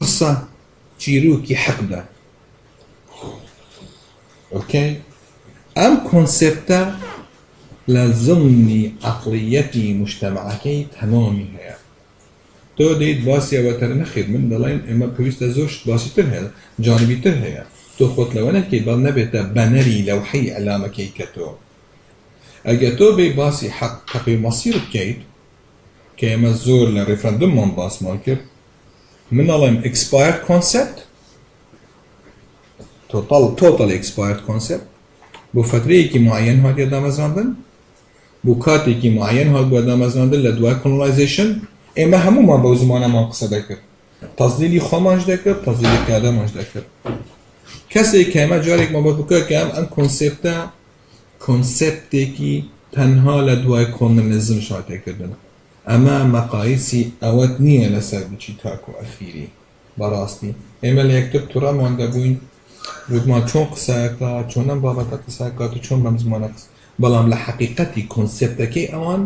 قصة چیرۆکی حەقدا. اوكي ام كونسبتا لزمني عقليتي مجتمعكي تمامي هي تو ديت باسي اوتر نخير من دلين اما بويست زوش باسي ترهي جانبي ترهي تو خط لوانا كي بل نبتا بنري لوحي علامة كي كتو اگه تو بي باسي حق مصير بكيت كيما الزور للريفرندوم من باس مالكر من دلين expired concept total expired concept بو فترەیەکی معین هات دامەزراندن بو کاتێکی معین هات بۆ دامەزراندن لە دوای colonization ئێمە هەمومان بەو زمانەمان قسە دەکرد تەزلیلی خۆمانش دەکرد تەزلیلی پیادەمانش دەکرد کەسێک کە ئێمە جارێک مەبەست بکە کە ئەم کۆنسێپتە کۆنسێپتێکی تەنها لە دوای کۆمونیزم شاتێکردن ئەمە مەقایسی ئەوەت نییە لەسەر بچی تاکو ئەخیری بەڕاستی ئێمە لە یەکتر تووڕەمان دەبووین رودمان چون قسەکە چۆنم بابەتە قسەکات و چۆن بەم زمانە قسە بەڵام لە حەقیقەتی کۆنسێپتەکەی ئەوان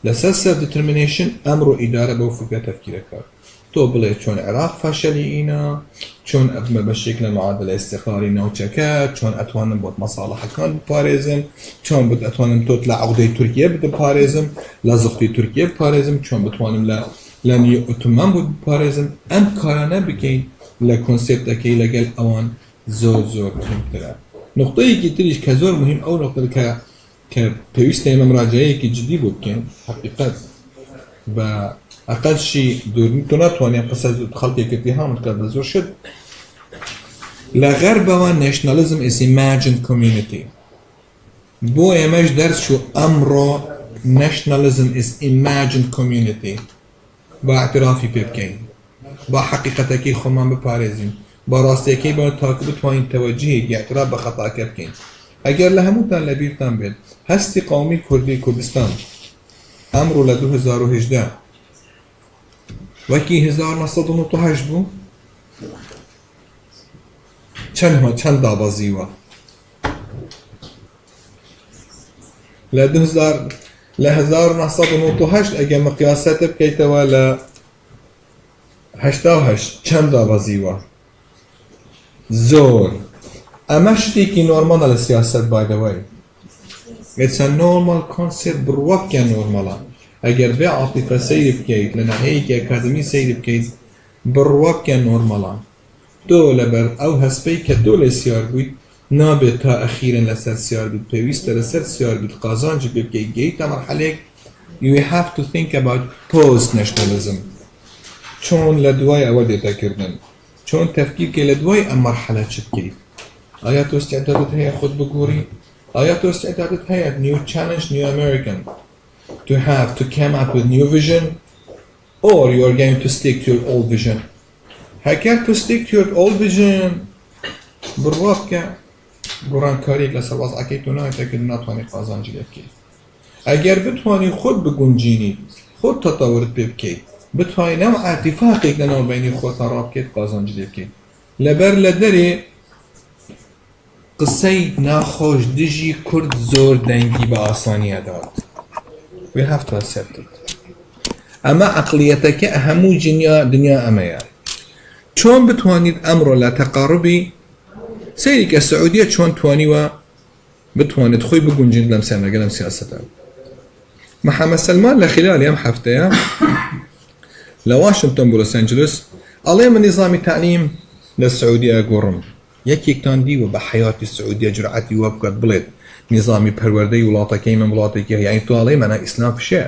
لەسەر سەر دیترمینیشن ئەمڕۆ ئیدارە بەو فکرە تەفکیرەکە تۆ بڵێ چۆن عێراق فەشەلیینە چۆن ئەبمە بەشێک لە معادلە ئیستیقراری ناوچەکە چۆن ئەتوانم بۆت مەساڵەحەکان بپارێزم چۆن ئەتوانم تۆت لە عەودەی تورکیە بپارێزم لە زوختی تورکیە بپارێزم چۆن بتوانم لە نیو ئۆتۆمان بۆ بپارێزم ئەم کارانە بکەین لە کۆنسێپتەکەی لەگەڵ ئەوان زۆر زۆر مهمترە نقطەیەکی تریش کە زۆر مهم ئەو نقطە کە پێویستە ئێمە مراجعەیەکی جدی بۆ بکەین حەقیقەت بە ئەقەلشی تۆ ناتوانێت قسە خەڵکێکی هەڵم بکات بە زۆر شت لە غەربەوە nationalism is imagined community بۆ ئێمەش دەرچوو ئەمڕۆ nationalism is imagined community با اعترافی پێ بکەین با حقیقەتەکەی خۆمان بپارێزین با ڕاستیەکەی بە تاکو بتوانین تەوەجیهێکی اعتراف بە خەتاکە بکەین ئەگەر لە هەمووتان لە بیرتان بێت هەستی قەومی کوردی کوردستان ئەمڕۆ لە 2018 وەکی 1998 بوو چەند دابەزیوە لە 1998 ئەگەر مقیاسەتە بکەیتەوە لە 88 چەند دابەزیوە زۆر ئەمە شتێکی نۆرمالە لە سیاسەت بایدەوەی it's a normal concept بڕوەکە نۆرمەڵە ئەگەر بێ عاتیفە سەیری بکەیت لە ناحەیەکی ئەکادمی سەیری بکەیت بڕوەکە نۆرمەڵە تۆ لەبەر ئەو هەسپەی کە تۆ لێ سیار بوویت نابێت تا ئەخیرن لەسەر سیار بیت پێویستە لەسەر سیار بیت قازانجی پێ بکەیت گەیتە مەرحەلەیەک you have to think about post nationalism چۆن لە دوای ئەوە دێتەکردن چۆن تەفکیرکەی لە دوای ئەم مەرحەلە چ بکەیت ئایا تۆ استعدادت هەیە خۆت بگۆڕی ئایا تۆ استعدادت هەیە new challenge new American to have to come up with new vision or you are going to stick to your old vision هەکەر to stick to your old vision بڕوا بکە گۆڕانکاریێک لەسەر وەزعەکەی تۆ نایەتەکرد ناتوانێت قازانجی لێ بکەیت ئەگەر بتوانی خۆت بگونجینی خۆت تەتەورت پێ بکەیت بتوانین ئەم ئاتیفاقێک لەناوبەینی خۆتان ڕابکەیت قازانجی لێ بکەیت لەبەر لە دەرێ قسەی ناخۆش دژی کورد زۆر دەنگی بە ئاسانیە دات we have to accept it ئەمە عەقلیەتەکە هەموو دنیا ئەمەیە چۆن بتوانیت ئەمڕۆ لە تەقارڕبی سەیری کە سعودیە چۆن توانیوە بتوانێت خۆی بگونجێت لەم سەرنەگە لەم سیاسەتە محەممەد سەلمان لە خلالی ئەم هەفتەیە لە واشنگتن بۆ لۆس ئەنجلس ئەڵێ من نیزامی تعلیم لە سعودیە گۆڕم یەکێکتان دیوە بە حیاتی سعودیە جورعەتی وە بکات بڵێت نیزامی پەروەردەی وڵاتەکەی من وڵاتێکی هەیە تۆ ئەڵێ مەنا ئیسلام فشێ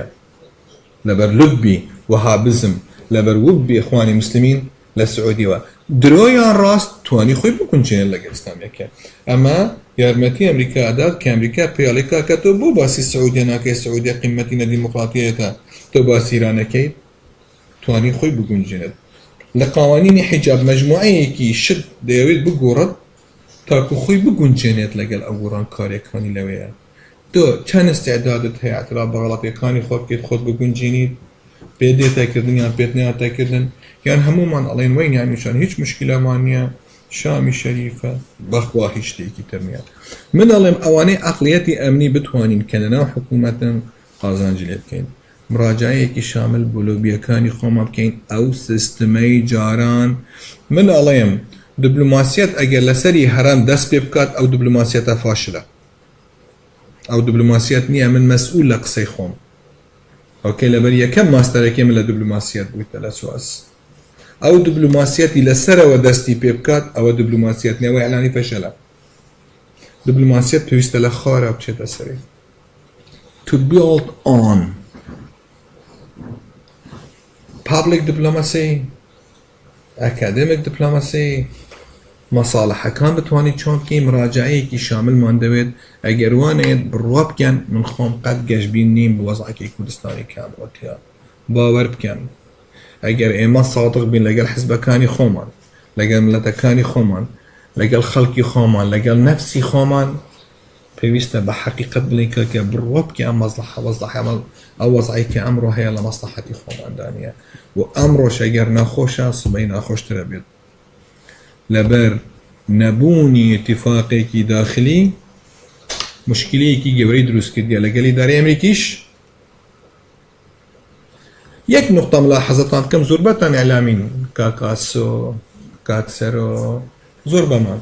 لەبەر لوبی وەهابزم لەبەر وبی ئیخوانی مسلمین لە سعودیەوە درۆیان ڕاست توانی خۆی بکونجێنێت لەگەڵ ئیسلامیەکە ئەمە یارمەتی ئەمریکا ئەدات کە ئەمریکا پێڵێکا کە تۆ بۆ باسی سعودیە ناکەی سعودیە قیمەتی نەدیموقراتیەتە تۆ باسی ایرانەکەی توانی خۆی بگونجێنێت لە قاوانینی حیجاب مەجموعەیەکی شت دەیەوێت بگۆڕێت تاکو خۆی بگونجێنێت لەگەڵ ئەو گۆڕانکاریەکانی لەوەیە تۆ چەند استعدادت هەیە ئەترا بە غەڵەتیەکانی خۆت بکەیت خۆت بگونجێنیت پێ دێتەکردن یان پێت نەهاتەکردن یان هەمومان ئەڵێن وەی نیانیشان هیچ مشکلەمان نییە شامی شەریفە بەخوا هیچ شتێکی تر نییە من ئەڵێم ئەوانەی عەقلیەتی ئەمنی بتوانین کە لەناو حکوومەتن قازانجی لێ بکەین مراجعەیەکی شامل بۆ لۆبیەکانی خۆمان بکەین ئەو سیستمەی جاران من ئەڵێم دیبلۆماسیەت ئەگەر لەسەری هەرام دەست پێ بکات ئەو دیبلۆماسیەتە فاشلە ئەو دیبلۆماسیەت نییە من مەسئول لە قسەی خۆم ئۆکەی لەبەر یەکەم ماستەرەکەی من لە دیبلۆماسیەت بوویتە لە سوئەس ئەو دیبلۆماسیەتی لەسەرەوە دەستی پێ بکات ئەوە دیبلۆماسیەت نییە ئەوەی ئەلانی فەشەلە دیبلۆماسیەت پێویستە لە خۆرە بچێتە سەری to build on public diplomacy academic diplomacy مەساڵەحەکان بتوانیت چۆن بکەین مراجعەیەکی شاملمان دەوێت ئەگەر وانەیەت بڕوا بکەن من خۆم قەت گەشتبین نیم بۆ وەزعەکەی کوردستانی کامڕۆتیا باوەڕ بکەن ئەگەر ئێمە سادق بین لەگەڵ حزبەکانی خۆمان لەگەڵ ملەتەکانی خۆمان لەگەڵ خەڵکی خۆمان لەگەڵ نەفسی خۆمان پێویستە بە حەقیقەت بڵین کە بڕوا بکە ئەم مەسلەحە ئەو وەزعی کە ئەمڕۆ هەیە لە مەسلەحەتی خۆماندانیە و ئەمڕۆش ئەگەر ناخۆشە سبەی ناخۆشترە بێت لەبەر نەبوونی اتفاقێکی داخلی مشکلەیەکی گەورەی دروست کردیە لەگەڵ ئیدارەی ئەمریکیش یەک نقطە ملاحەزەتان بکەم زۆربەتان ئەعلامین کاکاسۆ کاتسەرۆ زۆر بەمان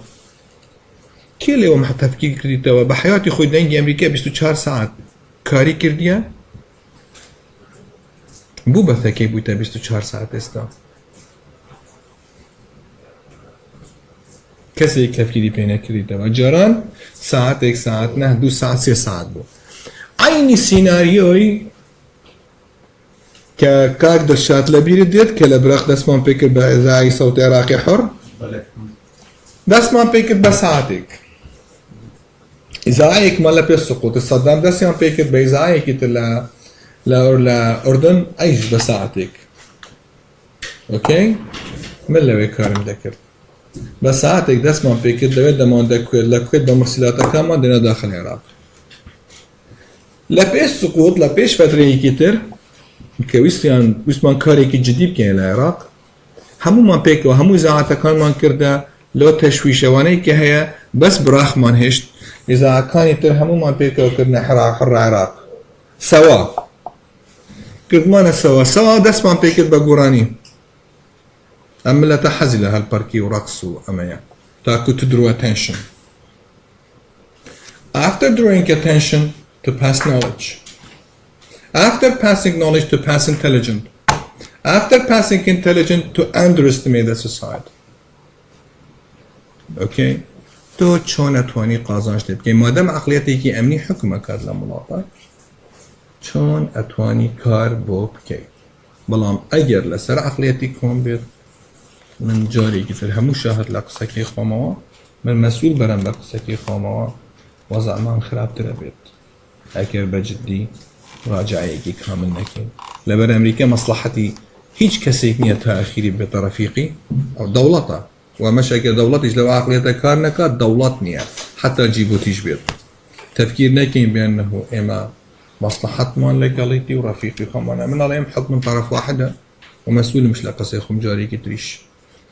کێ لێوە تەفکیر کردیتەوە بە حیاتی خۆی دەنگی ئەمریکا 24 ساعت کاری کردیە بوو بەتەکەی بوویتە 24 ساعت ئێستا کەسێک تەفکیری پێ نەکردیتەوە جاران ساعتێک ساعت نە 2 ساعت 3 ساعت بوو عینی سیناریۆی کە کاک دەشات لە بیرت دێت کە لە براق دەستمان پێ کرد بە ئێزای سەوتی عێراقی حڕ دەستمان پێ کرد بە ساعتێک ئیزایەکمان لە پێ سقووتە سەدام دەستیان پێ کرد بە ئیزایەکی تر لە ئوردن ئەیش بە ساعتێک ئۆکەی من لەوێ کارم دەکرد بە ساعتێک دەستمان پێ کرد دەوێت دەمان دەکوێت لە کوێت بە مرسیلاتەکانمان دێنە داخل عێراق لە پێش سقووت لە پێش فترەیەکی تر کە ویستمان کارێکی جدی بکەین لە عێراق هەمومان پێکەوە هەموو ئیزاعەتەکانمان کردە لۆ تەشویشەوانەی کە هەیە بەس براخمان هێشت ئیزاعەکانی تر هەمومان پێکەوە کردنە حڕ عێراق سەوا کردمانە سەوا دەستمان پێ کرد بە گۆڕانی ئەم ملەتە حەزی لە هەلپەرکی و ڕەقس و ئەمەیە تاکو to draw attention after drawing attention to pass knowledge after passing knowledge to pass intelligence after passing intelligence to underestimate the society okay تۆ چۆن ئەتوانی قازانج لێ بکەی مادەم عەقڵیەتێکی ئەمنی حکومەکات لە وڵاتە چۆن ئەتوانی کار بۆ بکەیت بەڵام ئەگەر لەسەر عەقڵیەتی کۆم بێت من جارێکی تر هەموو شاهد لە قسەکەی خۆمەوە من مەسئول بەرەم بە قسەکەی خۆمەوە وەزعمان خراپترە بێت ئەگەر بەجددی ڕاجعەیەکی کامل نەکەین لەبەر ئەمریکا مەسلحەتی هیچ کەسێک نییە تا ئەخیری بێتە ڕەفیقی ئەو دەوڵەتە ومەش ئەگەر دەوڵەتیش لەو عەقڵیەتە کار نەکات دەوڵەت نییە حتا جیبوتیش بێت تەفکیر نەکەین بێن نەهۆ ئێمە مصلحتمان لەگەڵیتی و ڕەفیقی خۆمانە من ئەڵێم حکم طرف واحدە و مەسئولمش لە قسەی خۆم جارێکی تریش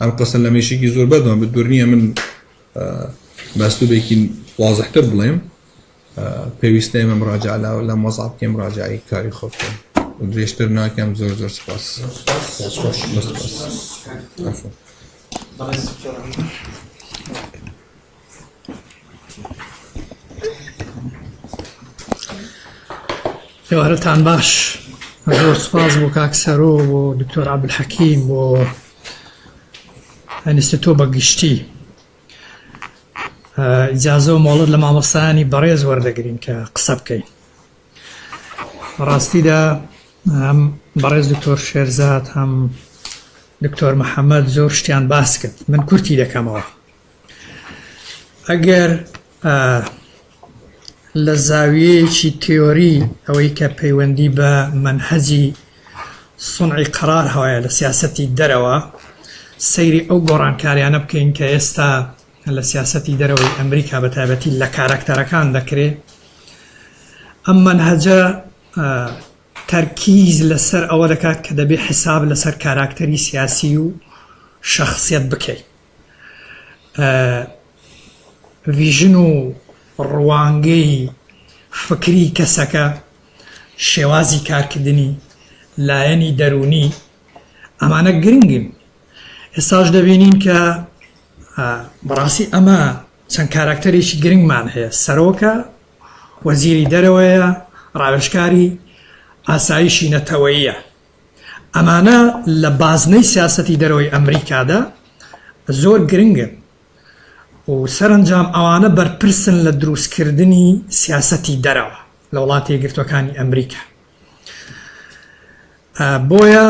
ئەم قسە لە مێشێکی زۆر بەدەوام بە دوور نییە من بەستوبێکی وازحتر بڵێم پێویستە ئێمە مراجعە لە مۆزاع بکەین مراجعەی کاری خۆ بکەین و درێژتر ناکەم زۆر سپاس ێوارەتان باش زۆر سپاس بۆ کاکسەرۆ بۆ دکتۆر عەبدولحەکیم بۆ ئەنیستۆ بەگشتی ئیجازە و مۆڵەت لە مامۆستایانی بەڕێز وەردەگرین کە قسە بکەین ڕاستیدا هەم بەڕێز دکتۆر شێرزاد هەم دکتۆر محەممەد زۆر شتیان باس کرد من کورتی دەکەمەوە ئەگەر لە زاویەیەکی تیۆری ئەوەی کە پەیوەندی بە منهەجی سونعی قەرار هەوایە لە سیاسەتی دەرەوە سەیری ئەو گۆڕانکاریانە بکەین کە ئێستا لە سیاسەتی دەرەوەی ئەمریکا بە تایبەتی لە کارەکتەرەکان دەکرێت ئەم منهەجە تەرکیز لەسەر ئەوە دەکات کە دەبێت حساب لەسەر کاراکتەری سیاسی و شەخصیەت بکەیت ڤیژن و ڕوانگەی فکری کەسەکە شێوازی کارکردنی لایەنی دەرونی ئەمانە گرنگن. ئێستاش دەبینین کە بەڕاستی ئەمە چەند کاراکتەرێکی گرنگمان هەیە. سەرۆکە، وەزیری دەرەوەیە، ڕاوێژکاری ئاسایشی نەتەوەییە. ئەمانە لە بازنەی سیاسەتی دەرەوەی ئەمریکادا زۆر گرنگن و سەرنجام ئەوانە بەرپرسن لە دروستکردنی سیاسەتی دەرەوە لە وڵاتی یەکگرتووەکانی ئەمریکا. بۆیە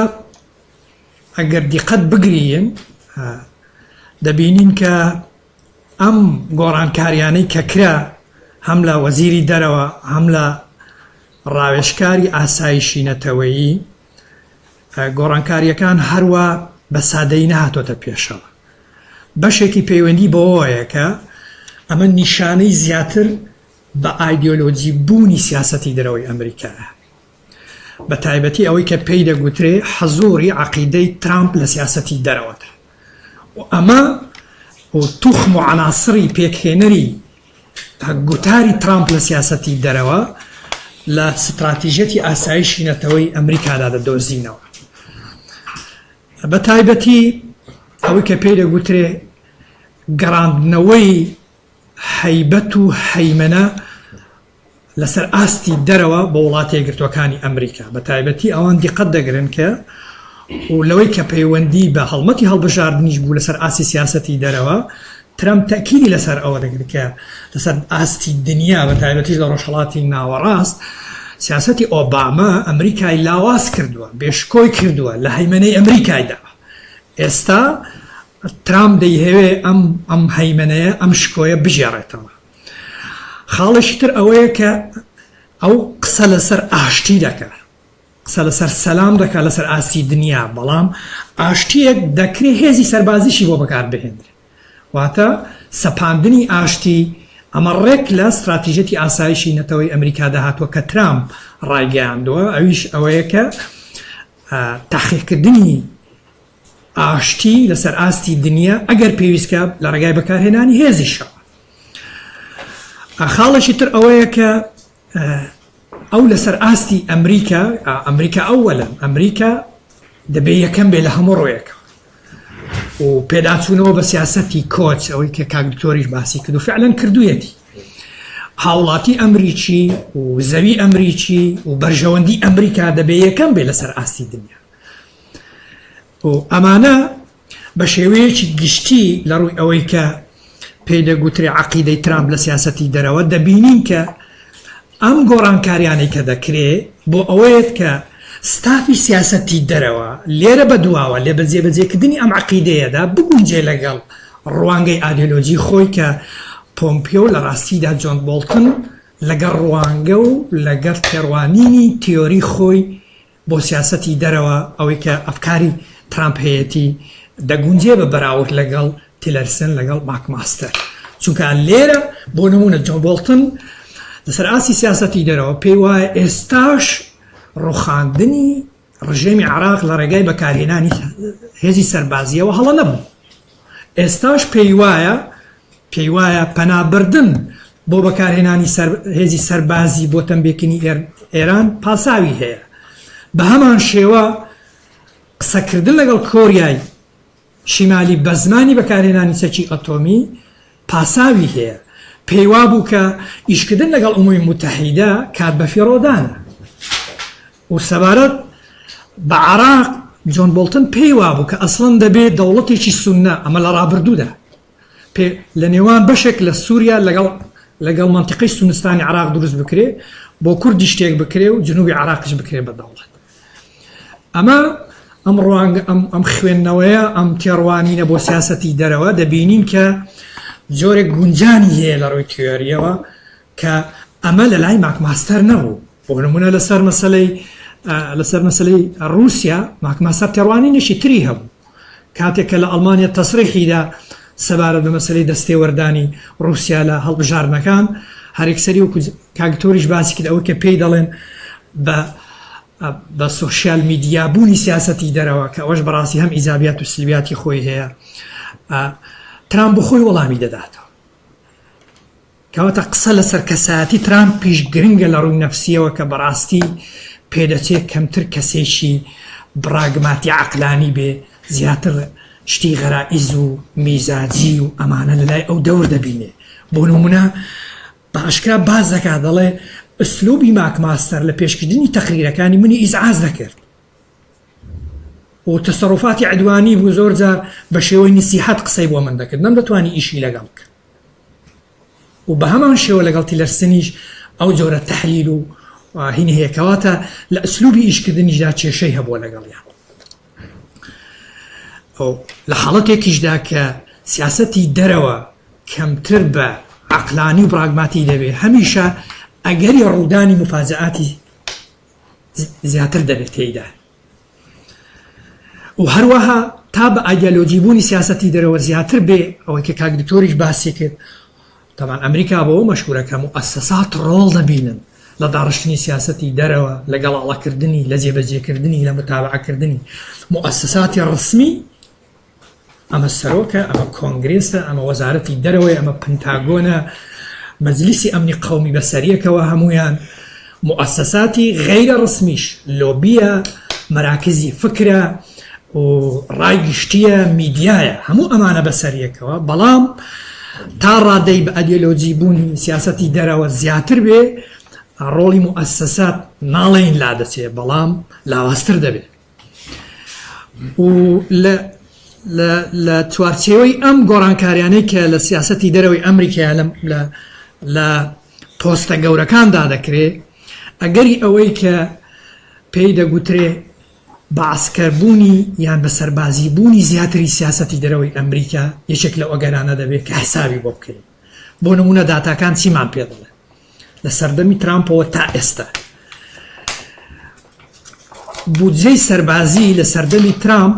ئەگەر دیقەت بگرین دەبینین کە ئەم گۆڕانکاریانەی کە کرا هەم لە وەزیری دەرەوە هەم لە ڕاوێژکاری ئاسایشی نەتەوەیی، گۆڕانکاریەکان هەروە بە سادەی نەهاتۆتە پێشەوە. بەشێکی پەیوەندی بەوەیە کە ئەمە نیشانەی زیاتر بە ئایدیۆلۆجی بوونی سیاسەتی دەرەوەی ئەمریکایە، بە تایبەتی ئەوەی کە پێی دەگوترێ حەزوری عەقیدەی ترامپ لە سیاسەتی دەرەوەتە. و ئەمە و توخم و عناسری پێکهێنەری گوتاری ترامپ لە سیاسەتی دەرەوە لە ستراتیژەتی ئاسایشی نەتەوەی ئەمریکادا دەدۆزینەوە. بە تایبەتی ئەوەی کە پێی دەگوترێ گەڕاندنەوەی هەیبەت و هەیمەنە لەسەر ئاستی دەرەوە بە وڵاتی یەکگرتووەکانی ئەمریکا. بە تایبەتی ئەوان دیقەت دەگرن کە و لەوەی کە پەیوەندی بە هەڵمەتی هەڵبژاردنیش بوو لەسەر ئاسی سیاسەتی دەرەوە، ترامپ تەکیدی لەسەر ئەوە دەگرێت کە لەسەر ئاستی دنیا بە تایبەتیش لە ڕۆژهەڵاتی ناوەڕاست سیاسەتی ئۆباما ئەمریکای لاواز کردووە، بێشکۆی کردووە لە هەیمەنەی ئەمریکایدا. ئێستا ترامپ دەیهەوێ ئەم هەیمەنەیە ئەم شکۆیە بژێڕێتەوە. خاڵێکی تر ئەوەیە کە ئەو قسە لەسەر ئاشتی دەکات، قسە لەسەر سەلام دەکات لەسەر ئاستی دنیا، بەڵام ئاشتیەک دەکرێت هێزی سەربازیشی بۆ بەکار بهێنرێت. واتە سەپاندنی ئاشتی ئەمە ڕێک لە استراتیژەتی ئاسایشی نەتەوەی ئەمریکادا هاتووە کە ترامپ ڕایگەیاندووە. ئەویش ئەوەیە کە تاقیکردنی ئاشتی لەسەر ئاستی دنیا ئەگەر پێویستکە لە ڕێگای بەکارهێنانی هێزیشەوە. خاڵێکی تر ئەوەیە کە ئەو لەسەر ئاستی ئەمریکا ئەوەلەن ئەمریکا دەبێ یەکەم بێ لە هەموو ڕۆیەکە و پێداچوونەوە بە سیاسەتی کۆچ، ئەوەی کە کاکتۆریش باسی کرد و فعلەن کردوویەتی. هاوڵاتی ئەمریکی و زەوی ئەمریکی و بەرژەوەندی ئەمریکا دەبێ یەکەم بێ لەسەر ئاستی دنیا. و ئەمانە بە شێوەیەکی گشتی لە ڕووی ئەوەی کە پێی دەگوترێ عەقیدەی ترامپ لە سیاسەتی دەرەوە دەبینین کە ئەم گۆڕانکاریانەی کە دەکرێ بۆ ئەوەیەت کە ستافی سیاسەتی دەرەوە لێرە بە دواوە لێ بەجێبەجێکردنی ئەم عەقیدەیەدا بگونجێ لەگەڵ ڕوانگەی ئایدیۆلۆجی خۆی کە پۆمپیۆ لە ڕاستیدا جۆن بۆڵتن لەگەڵ ڕوانگە و لەگەڵ تێڕوانینی تیۆری خۆی بۆ سیاسەتی دەرەوە ئەوەی کە ئەفکاری ترامپ هەیەتی دەگونجێ بە بەراورد لەگەڵ تیلەرسن لەگەڵ ماکماستەر. چونکە لێرە بۆ نمونە جۆن بۆڵتن لەسەر ئاسی سیاسەتی دەرەوە پێی وایە ئێستاش ڕوخاندنی ڕژێمی عێراق لە ڕێگای بەکارهێنانی هێزی سەربازیەوە هەڵە نەبوو. ئێستاش پێی وایە پەنابردن بۆ بەکارهێنانی هێزی سەربازی بۆ تەنبێکردنی ئێران پاساوی هەیە. بە هەمان شێوە قسەکردن لەگەڵ کۆریای شیمالی بە زمانی بەکارهێنانی سەکی ئەتۆمی پاساوی هەیە. پێیوا بوو کە ئیشکردن لەگەڵ ئوموی متحیدە کات بە فێڕۆدانە و سەبارەت بە عێراق جۆن بۆڵتن پێیوا بوو کە ئەسڵەن دەبێت دەوڵەتێکی سوننە ئەمە لە ڕابردوودا لە نێوان بەشێک لە سووریا لەگەڵ منتیقەی سونستانی عێراق دروست بکرێ بۆ کوردی شتێک بکرێ و جنوبی عێراقش بکرێ بە دەوڵەت. ئەمە ئەم خوێندنەوەیە ئەم تێڕوانینە بۆ سیاسەتی دەرەوە دەبینین کە جۆرێک گونجانی هەیە لە ڕووی تیۆریەوە کە ئەمە لە لای ماکماستەر نەبوو. بۆ نمونە لەسەر مەسەلەی رووسیا ماکماستەر تێڕوانینێکی تری هەبوو کاتێک کە لە ئەڵمانیا تەسریحیدا سەبارەت بە مەسەلەی دەستێوەردانی رووسیا لە هەڵبژاردنەکان هەرێکسەری و کاکتۆریش باسی کرد ئەوە کە پێی دەڵێن بە سۆشیال میدیا بوونی سیاسەتی دەرەوە کە ئەوەش بەڕاستی هەم ئیجابیات و سلبیاتی خۆی هەیە. ترامپ بۆ خۆی وەڵامی دەداتەوە کەواتە قسە لەسەر کەسایەتی ترامپ پیش گرنگە لە ڕووی نەفسیەوە کە بەڕاستی پێدەچێت کەمتر کەسێکی براگماتی عقلانی بێ زیاتر شتی غەرائز و میزاجی و ئەمانە لەلای ئەو دەور دەبینێ بۆ نمونە بە ئاشکرا باز دەکات دەڵێ ئەسلوبی ماکماستەر لە پێشکردنی تەقریرەکانی منی ئیزعاز دەکرد و تەسەڕوفاتی عدوانی بوو زۆر جار بە شێوەی نسیحەت قسەی بۆ من دەکرد نەمدەتوانی ئیشی لەگەڵ کرد و بە هەمان شێوە لەگەڵ تیلەرسنیش ئەو جۆرە تەحلیل و هین هەیەکەواتە لە ئەسلوبی ئیشکردنیشدا کێشەی هەبووە لەگەڵیان لە حاڵەتێکیشدا کە سیاسەتی دەرەوە کەمتر بە عقلانی و براگماتی دەبێت هەمیشە ئەگەری ڕوودانی مفاجعاتی زیاتر دەبێت تێیدا و هەروەها تا بە ئایدیۆلۆجیبوونی سیاسەتی دەرەوە زیاتر بێ ئەوەی کە کاک دکتۆریش باسی کرد تەمان ئەمریکا بەوە مەشهورە کە موئەسسەسات ڕۆڵ دەبینن لە داڕشتنی سیاسەتی دەرەوە لە گەڵاڵەکردنی لە جێبەجێکردنی لە متابعەکردنی موئەسسەساتی ڕسمی ئەمە سەرۆکە ئەمە کۆنگرێسە ئەمە وەزارەتی دەرەوەی ئەمە پنتاگۆنە مەجلیسی ئەمنی قەومی بەسەریەکەوە هەمویان موئەسسەساتی غەیرە ڕسمیش لۆبیە مەراکزی فکرە و ڕایگشتیە میدیایە هەموو ئەمانە بەسەریەکەوە بەڵام تا ڕادەی بە ئەیدیۆلۆجی بوونی سیاسەتی دەرەوە زیاتر بێ ڕۆڵی موئەسسەسات ناڵێن لا دەچێت بەڵام لاواستر دەبێت و لە چوارچێوەی ئەم گۆڕانکاریانەی کە لە سیاسەتی دەرەوەی ئەمریکا لە پۆستە گەورەکاندا دەکرێت ئەگەری ئەوەی کە پێی دەگوترێ بەعسکەربوونی یان بە سەربازی بوونی زیاتری سیاسەتی دەرەوەی ئەمریکا یەکێک لە ئۆگەرانە دەبێت کە حسابی بۆ بکەین بۆ نمونە داتاکان چیمان پێ دەڵێ لە سەردەمی ترامپەوە تا ئێستا بودجەی سەربازی لە سەردەمی ترامپ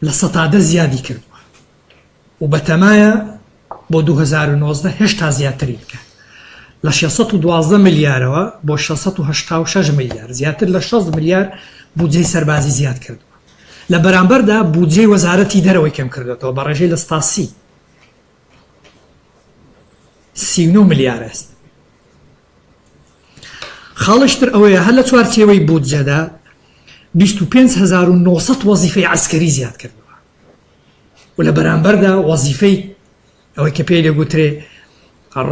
لە سەتادە زیادی کردووە و بەتەمایە بۆ 2019 هێشتا زیاتری بکە لە 612 ملیارەوە بۆ 686 ملیار زیاتر لە 6 ملیار بودجەی سەربازی زیاد کردووە لە بەرامبەردا بودجەی وەزارەتی دەرەوەی کەم کردێتەوە بە ڕێژەی لە ستاسی 39 ملیار است خاڵشتر ئەوەیە هەر لە چوارچێوەی بودجەدا 25900 وەزیفەی عسکەری زیاد کردووە و لە بەرامبەردا وەزیفەی ئەوەی کە پێی دەگوترێ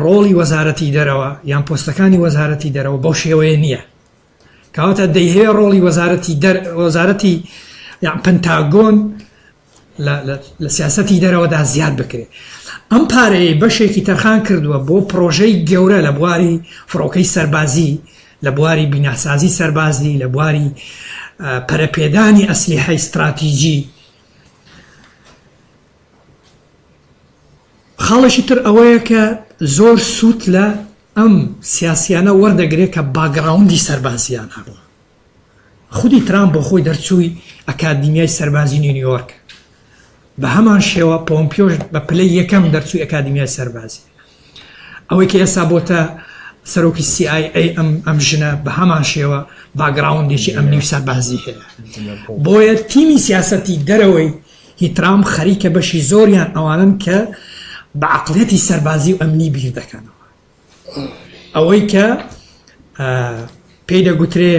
ڕۆڵی وەزارەتی دەرەوە یان پۆستەکانی وەزارەتی دەرەوە بەو شێوەیە نییە کەواتە دەیهەیە ڕۆڵی وەزارەتی یان پنتاگۆن لە سیاسەتی دەرەوەدا زیاد بکرێت ئەم پارەیە بەشێکی تەرخان کردووە بۆ پرۆژەی گەورە لە بواری فڕۆکەی سەربازی لە بواری بیناسازی سەربازی لە بواری پەرەپێدانی ئەسلیحەی استراتیژی خاڵشی تر ئەوەیە کە زۆر سووت لە ئەم سیاسیانە وەردەگرێت کە باگراوندی سەربازیان هەبووە خودی ترامپ بۆ خۆی دەرچووی ئەکادیمیای سەربازی نیویۆرک بە هەمان شێوە پۆمپیۆش بە پلەی یەکەم دەرچووی ئەکادیمیای سەربازی ئەوەی کە ئێستا بۆتە سەرۆکی CIA ئەم ژنە بە هەمان شێوە باگراوندێکی ئەمنی و سەربازی هەیە بۆیە تیمی سیاسەتی دەرەوەی هی ترامپ خەریکە بەشی زۆریان ئەوانن کە بە عەقڵیەتی سەربازی و ئەمنی بیر دەکەنەوە ئەوەی کە پێی دەگوترێ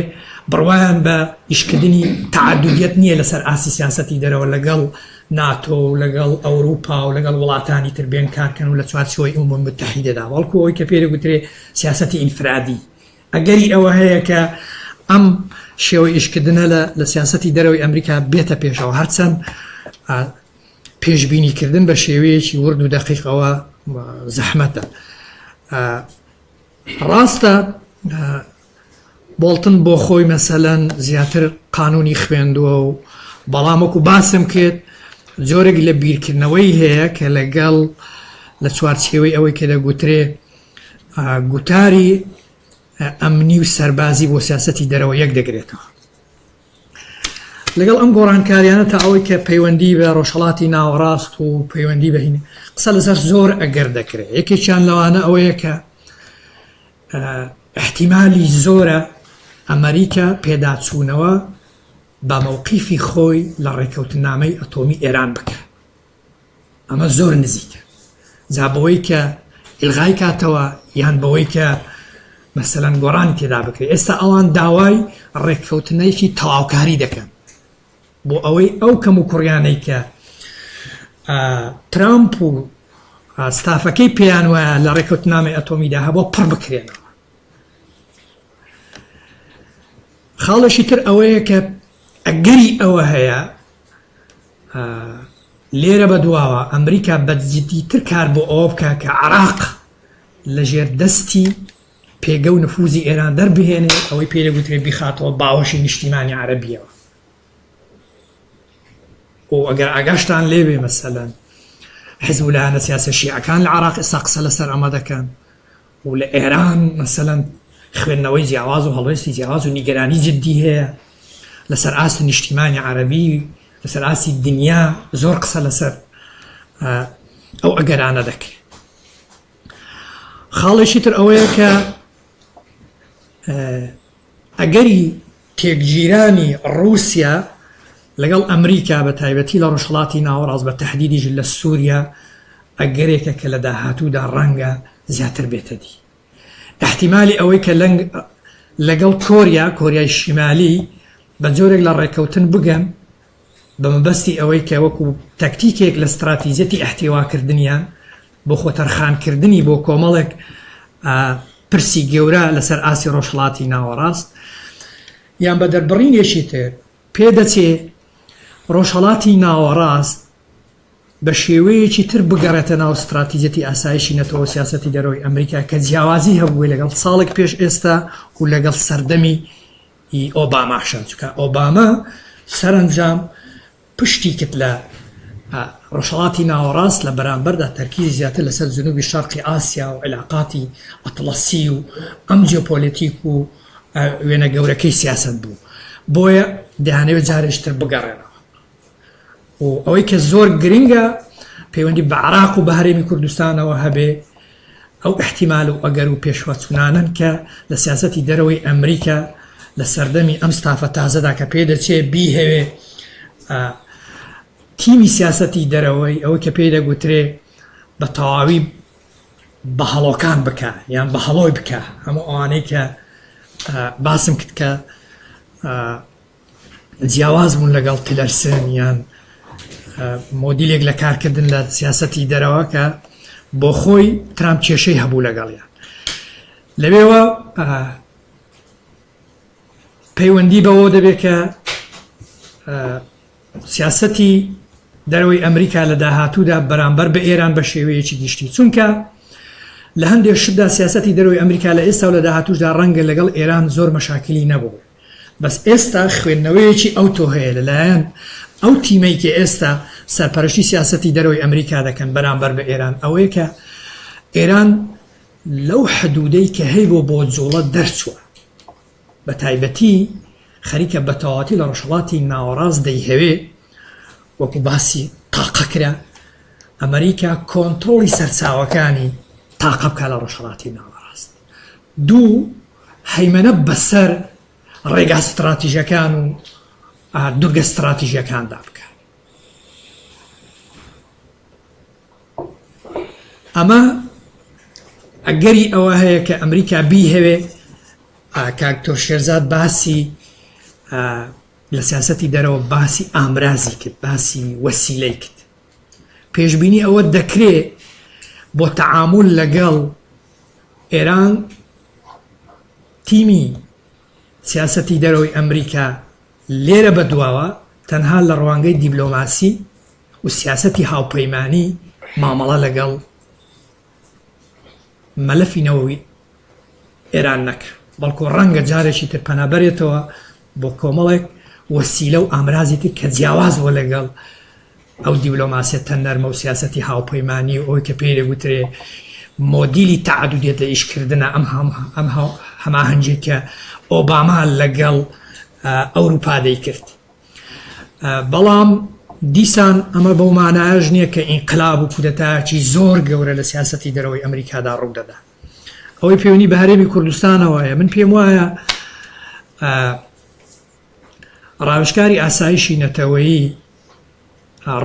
بڕوایان بە ئیشکردنی تعەدودیەت نییە لەسەر ئاسی سیاسەتی دەرەوە لەگەڵ ناتۆ و لەگەڵ ئەوروپا و لەگەڵ وڵاتانی تر بێن کارکەن و لە چوارچێوەی ئومم متحیدەدا بەڵکو ئەوەی کە پێی دەگوترێ سیاسەتی ئینفرادی ئەگەری ئەوە هەیە کە ئەم شێوەی ئیشکردنە لە سیاسەتی دەرەوەی ئەمریکا بێتە پێشەوە هەرچەند پێشبینیکردن بە شێوەیەکی ورد و دەقیقەوە زەحمەتە ڕاستە بۆڵتن بۆ خۆی مەسەلەن زیاتر قانونی خوێندووە و بەڵامەکو باسم کرد جۆرێک لە بیرکردنەوەی هەیە کە لەگەڵ لە چوارچێوەی ئەوەی کە دەگوترێ گوتاری ئەمنی و سەربازی بۆ سیاسەتی دەرەوە یەک دەگرێتەوە لەگەڵ ئەم گۆڕانکاریانە تا ئەوەی کە پەیوەندی بە ڕۆژهەڵاتی ناوەڕاست و پەیوەندی بەهینە قسە لەسەر زۆر ئەگەر دەکرێت یەکێکیان لەوانە ئەوەیە کە احتیمالی زۆرە ئەمریکا پێداچوونەوە بە مووقیفی خۆی لە ڕێکەوتنامەی ئەتۆمی ئێران بکە ئەمە زۆر نزیکە جا بەوەی کە ئیلغای کاتەوە یان بەوەی کە مەسەلەن گۆڕانی تێدا بکرێت. ئێستا ئەوان داوای ڕێککەوتنەیەکی تەواوکاری دەکەن بۆ ئەوەی ئەو کەم و کوڕیانەی کە ترامپ و ستافەکەی پێیان وایە لە ڕێککەوتنامەی ئەتۆمیدا هەبوو پڕ بکرێنەوە. خاڵێکی تر ئەوەیە کە ئەگەری ئەوە هەیە لێرە بەدواوە ئەمریکا بەجددیتر کار بۆ ئەوە بکە کە عێراق لە ژێر دەستی پێگە و نفوزی ئێران دەربهێنێ ئەوەی پێ دەگوترێ بیخاتەوە باوەشی نیشتیمانی عەرەبیەوە. و ئەگەر ئاگاشتان لێبێ مەسەلەن حیزبولاهە سیاسە شیعەکان لە عێراق ئێستا قسە لەسەر ئەمە دەکەن و لە ئێران مەسەلەن خوێندنەوەی جیاواز و هەڵوێستی جیاواز و نیگەرانی جددی هەیە لەسەر ئاستی نیشتیمانی عەرەبی لەسەر ئاستی دنیا زۆر قسە لەسەر ئەو ئەگەرانە دەکرێت. خاڵێکی تر ئەوەیە کە ئەگەری تێکگیرانی ڕووسیا لەگەڵ ئەمریکا بە تایبەتی لە ڕۆژهەڵاتی ناوەڕاست بە تەحدیدیش لە سووریا ئەگەرێکە کە لە داهاتوودا ڕەنگە زیاتر بێتە دی. احتیمالی ئەوەی کە لەگەڵ کۆریای شیمالی بە جۆرێک لە ڕێکەوتن بگەن بە مەبەستی ئەوەی کە وەکو تەکتیکێک لە استراتیزیەتی ئەحتیواکردنیان بۆ خۆتەرخانکردنی بۆ کۆمەڵێک پرسی گەورە لەسەر ئاسی ڕۆژهەڵاتی ناوەڕاست یان بە دەربڕینێکی تر پێدەچێ ڕۆژهەڵاتی ناوەڕاست بە شێوەیەکی تر بگەڕێتە ناو استراتیزیەتی ئاسایشی نەتەوە سیاسەتی دەرەوەی ئەمریکا کە جیاوازی هەبووی لەگەڵ ساڵێک پێش ئێستا و لەگەڵ سەردەمی ئۆباماشە چونکە ئۆباما سەرنجام پشتی کرد لە ڕۆژهەڵاتی ناوەڕاست لە بەرامبەردا تەرکیزی زیاتر لەسەر جنوبی شەرقی ئاسیا و علاقاتی ئەتڵەسی و ئەم جیۆپۆلیتیک و وێنە گەورەکەی سیاست بوو بۆیە دەیانەوێت جارێشتر بگەڕێنەوە و ئەوەی کە زۆر گرنگە پەیوەندی بە عێراق و بە هەرێمی کوردستانەوە هەبێ ئەو احتیمال و ئەگەر و پێشوەچوونانن کە لە سیاسەتی دەرەوەی ئەمریکا لە سەردەمی ئەم ستافە تازەدا کە پێدەچێ بیهەوێ تیمی سیاسەتی دەرەوەی ئەوە کە پێی دەگوترێ بە تەواوی بە هەڵۆکان بکە یان بە هەڵۆی بکە هەموو ئەوانەی کە باسم کرد کە جیاواز بوون لەگەڵ تیلەرسن یان مۆدیلێک لە کارکردن لە سیاسەتی دەرەوە کە بۆ خۆی ترامپ کێشەی هەبوو لەگەڵیان لەوێوە پەیوەندی بەوە دەبێت کە سیاسەتی دەرەوەی ئەمریکا لە داهاتوودا بەرامبەر بە ئێران بە شێوەیەکی گشتی چونکە لە هەندێک شتدا سیاسەتی دەرەوەی ئەمریکا لە ئێستا و لە داهاتووشدا ڕەنگە لەگەڵ ئێران زۆر مەشاکلی نەبوو بەس ئێستا خوێندنەوەیەکی ئەوتۆ هەیە لەلایەن ئەو تیمەی کە ئێستا سەرپەرشتی سیاسەتی دەرەوەی ئەمریکا دەکەن بەرامبەر بە ئێران ئەوەیە کە ئێران لەو حدودەی کە هەی بۆ جوڵە دەرچووە بە تایبەتی خەریکە بە تەواوەتی لە ڕۆژهەڵاتی ناوەڕاست دەیهەوێ وەکو باسی تاقە کرا ئەمریکا کۆنتڕۆڵی سەرچاوەکانی تاقە بکە لە ڕۆژهەڵاتی ناوەڕاست دوو هەیمەنە بەسەر ڕێگا استراتیژیەکان و دوورگە استراتیژیەکاندا بکە. ئەمە ئەگەری ئەوە هەیە کە ئەمریکا بیهەوێ کاکتۆر شێرزاد باسی لە سیاسەتی دەرەوە باسی ئامرازی کرد باسی وەسیلەی کرد پێشبینی ئەوە دەکرێت بۆ تەعامل لەگەڵ ئێران تیمی سیاسەتی دەرەوەی ئەمریکا لێرە بەدواوە تەنها لە ڕوانگەی دیبلۆماسی و سیاسەتی هاوپەیمانی مامەڵە لەگەڵ مەلەفی نەوەوی ئێران نەکە بەڵکو ڕەنگە جارێکی تر پەنابەرێتەوە بۆ کۆمەڵێک وەسیلە و ئامرازی تر کە جیاوازوە لەگەڵ ئەو دیبلۆماسیەتە نەرمە و سیاسەتی هاوپەیمانی و ئەوەی کە پێی دەگوترێ مۆدیلی تەعەدودیەت لە ئیشکردنە ئەم هەماهەنگێکە ئۆباما لەگەڵ ئەوروپا دەیکرد بەڵام دیسان ئەمە بەو مانایەش نییە کە ئینقلاب و کودەتایەکی زۆر گەورە لە سیاسەتی دەرەوەی ئەمریکادا ڕوو دەدا ئەوەی پەیوەندی بە هەرێمی کوردستانەوەیە من پێم وایە ڕاوشکاری ئاسایشی نەتەوەیی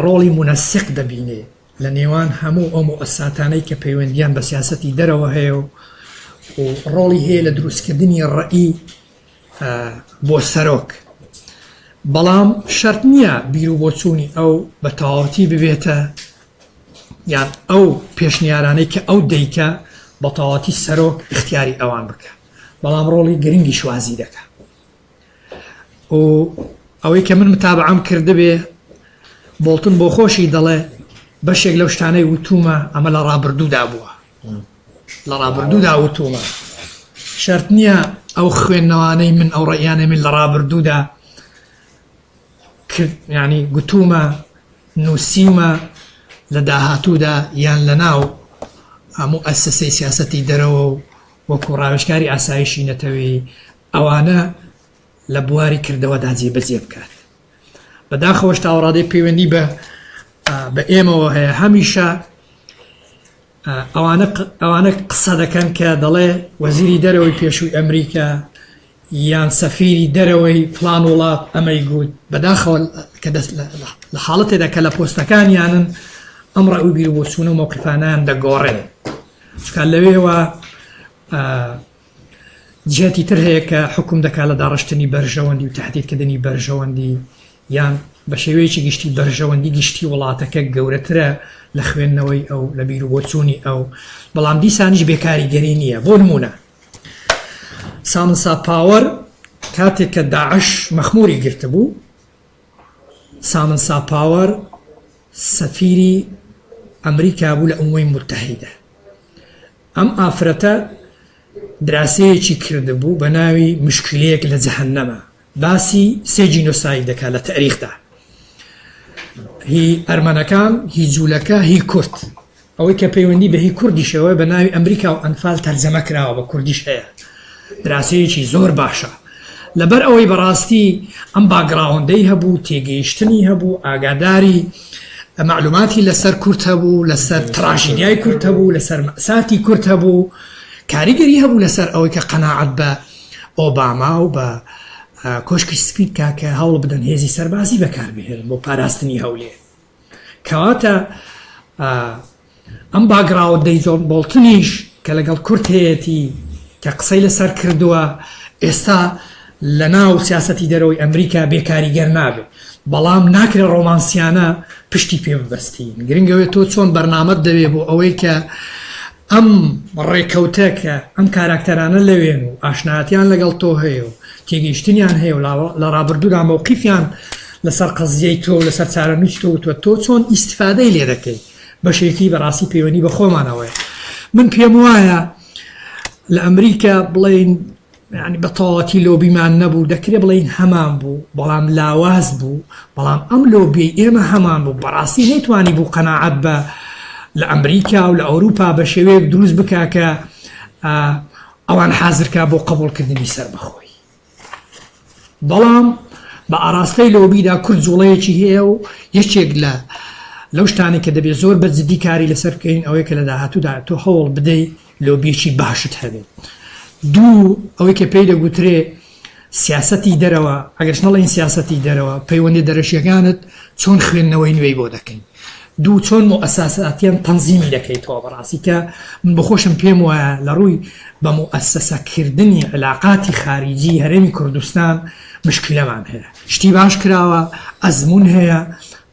ڕۆڵی مونەسق دەبینێ لە نێوان هەموو ئەو مؤسساتانەی کە پەیوەندیان بە سیاسەتی دەرەوە هەیە و ڕۆڵی هەیە لە دروستکردنی ڕەئی بۆ سەرۆک بەڵام شەرت نییە بیر و بۆچوونی ئەو بە تەواوەتی ببێتە یان ئەو پێشنیارانەی کە ئەو دەیکە بە تەواوەتی سەرۆک اختیاری ئەوان بکە بەڵام ڕۆڵی گرنگی شوازی دەکە و ئەوەی کە من متابعەم کردبێ بۆڵتن بۆ خۆشی دەڵێ بەشێک لەو شتانەی وتومە ئەمە لە ڕابردوودا بووە لە ڕابردوودا وتومە شەرت نییە ئەو خوێندنەوانەی من ئەو ڕێیانەی من لە ڕابردوودا یعنی گوتومە نووسیمە لە داهاتوودا یان لە ناو هەموو ئەسسەی سیاسەتی دەرەوە و وەکو ڕاوێژکاری ئاسایشی نەتەوەی ئەوانە لە بواری کردەوەدا جێبەجێ بکات بەداخەوەش تاوەڕادەی پەیوەندی بە ئێمەوە هەیە هەمیشە ئەوانە قسە دەکەن کە دەڵێ وەزیری دەرەوەی پێشووی ئەمریکا یان سەفیری دەرەوەی فلان وڵات ئەمەی گوت بەداخەوە کە لە حاڵەتێدا کە لە پۆستەکانیانن ئەم ڕەوی بیر و بۆچوونە و مۆقیفانیان دەگۆڕێن چکە لەوێوە جهتی تر هەیە کە حکوم دەکات لە داڕشتنی بەرژەوەندی و تهدیدکردنی بەرژەوەندی یان بە شێوەیەکی گشتی بەرژەوەندی گشتی وڵاتەکە گەورەترە لە خوێندنەوەی ئەو لە بیر و بۆچوونی ئەو بەڵام دیسانیش بێکاریگەری نییە بۆ نمونە سامنسا پاوەر کاتێک کە داعش مەخموری گرتبوو سامنسا پاوەر سەفیری ئەمریکا بوو لە ئومەی متحیدە ئەم ئافرەتە دراسەیەکی کردبوو بە ناوی مشکلەیەک لە جەهەنەمە باسی سێ جینۆساید دەکات لە تاریخدا هی ئەرمەنەکان هی جوولەکە هی کورد ئەوەی کە پەیوەندی بە هی کوردیشەوە بە ناوی ئەمریکا و ئەنفال تەرجەمە کراوە بە کوردیش هەیە دراسەیەکی زۆر باشە لەبەر ئەوەی بەڕاستی ئەم باگراوندەی هەبوو تێگەیشتنی هەبوو ئاگاداری معلوماتی لەسەر کورد هەبوو لەسەر تراژیدیای کورد هەبوو لەسەر مەساتی کورد هەبوو کاریگەری هەبوو لەسەر ئەوەی کە قەناعەت بە ئۆباما و بە کۆشکی سپید کاکە هەوڵ بدەن هێزی سەربازی بەکاربهێنن بۆ پاراستنی هەولێ کەواتە ئەم باگراوندەی جۆن بۆڵتنیش کە لەگەڵ کورد هەیەتی کە قسەی لەسەر کردووە ئێستا لە ناو سیاسەتی دەرەوەی ئەمریکا بێکاریگەر نابێت بەڵام ناکرێت ڕۆمانسیانە پشتی پێ ببەستین گرنگەوەی تۆ چۆن بەرنامەت دەوێت بۆ ئەوەی کە ئەم ڕێکەوتە کە ئەم کاراکتەرانە لەوێن و ئاشنایەتیان لەگەڵ تۆ هەیە و تێگەیشتنیان هەیە و لە ڕابردوودا مەوقیفیان لەسەر قەزیەی تۆ لەسەر چارەنووسی تۆ وتوە تۆ چۆن ئیستیفادەی لێ دەکەی بەشێکی بەڕاستی پەیوەندی بە خۆمانەوەیە من پێم وایە لە ئەمریکا بڵێن ینی بە تەواوەتی لۆبیمان نەبوو دەکرێت بڵێن هەمان بوو بەڵام لاواز بوو بەڵام ئەم لۆبی ئێمە هەمان بوو بەڕاستی نەیتوانی بوو قەناعەت بە لە ئەمریکا و لە ئەوروپا بە شێوەیەک دروست بکا کە ئەوان حازرکا بۆ قبولکردنی سەربەخۆی بەڵام بە ئاراستەی لۆبیدا کورد جوڵەیەکی هەیە و یەکێک لەو شتانی کە دەبێت زۆر بەجددی کاری لەسەر بکەین ئەوەی کە لە داهاتوودا تۆ هەوڵ بدەی لۆبیەکی باشت هەبێت دوو ئەوەی کە پێی دەگوترێ سیاسەتی دەرەوە ئەگەش نەڵێن سیاسەتی دەرەوە پەیوەندی دەرەشیەکانت چۆن خوێندنەوەی نوێی بۆ دەکەین دوو چۆن مؤسساتیان تەنزیمی دەکەیتەوە بەڕاستی کە من بخۆشم پێم وایە لە ڕووی بە مؤسسەکردنی علاقاتی خارجی هەرێمی کوردستان مشکلەمان هەیە شتی باش کراوە ئەزمون هەیە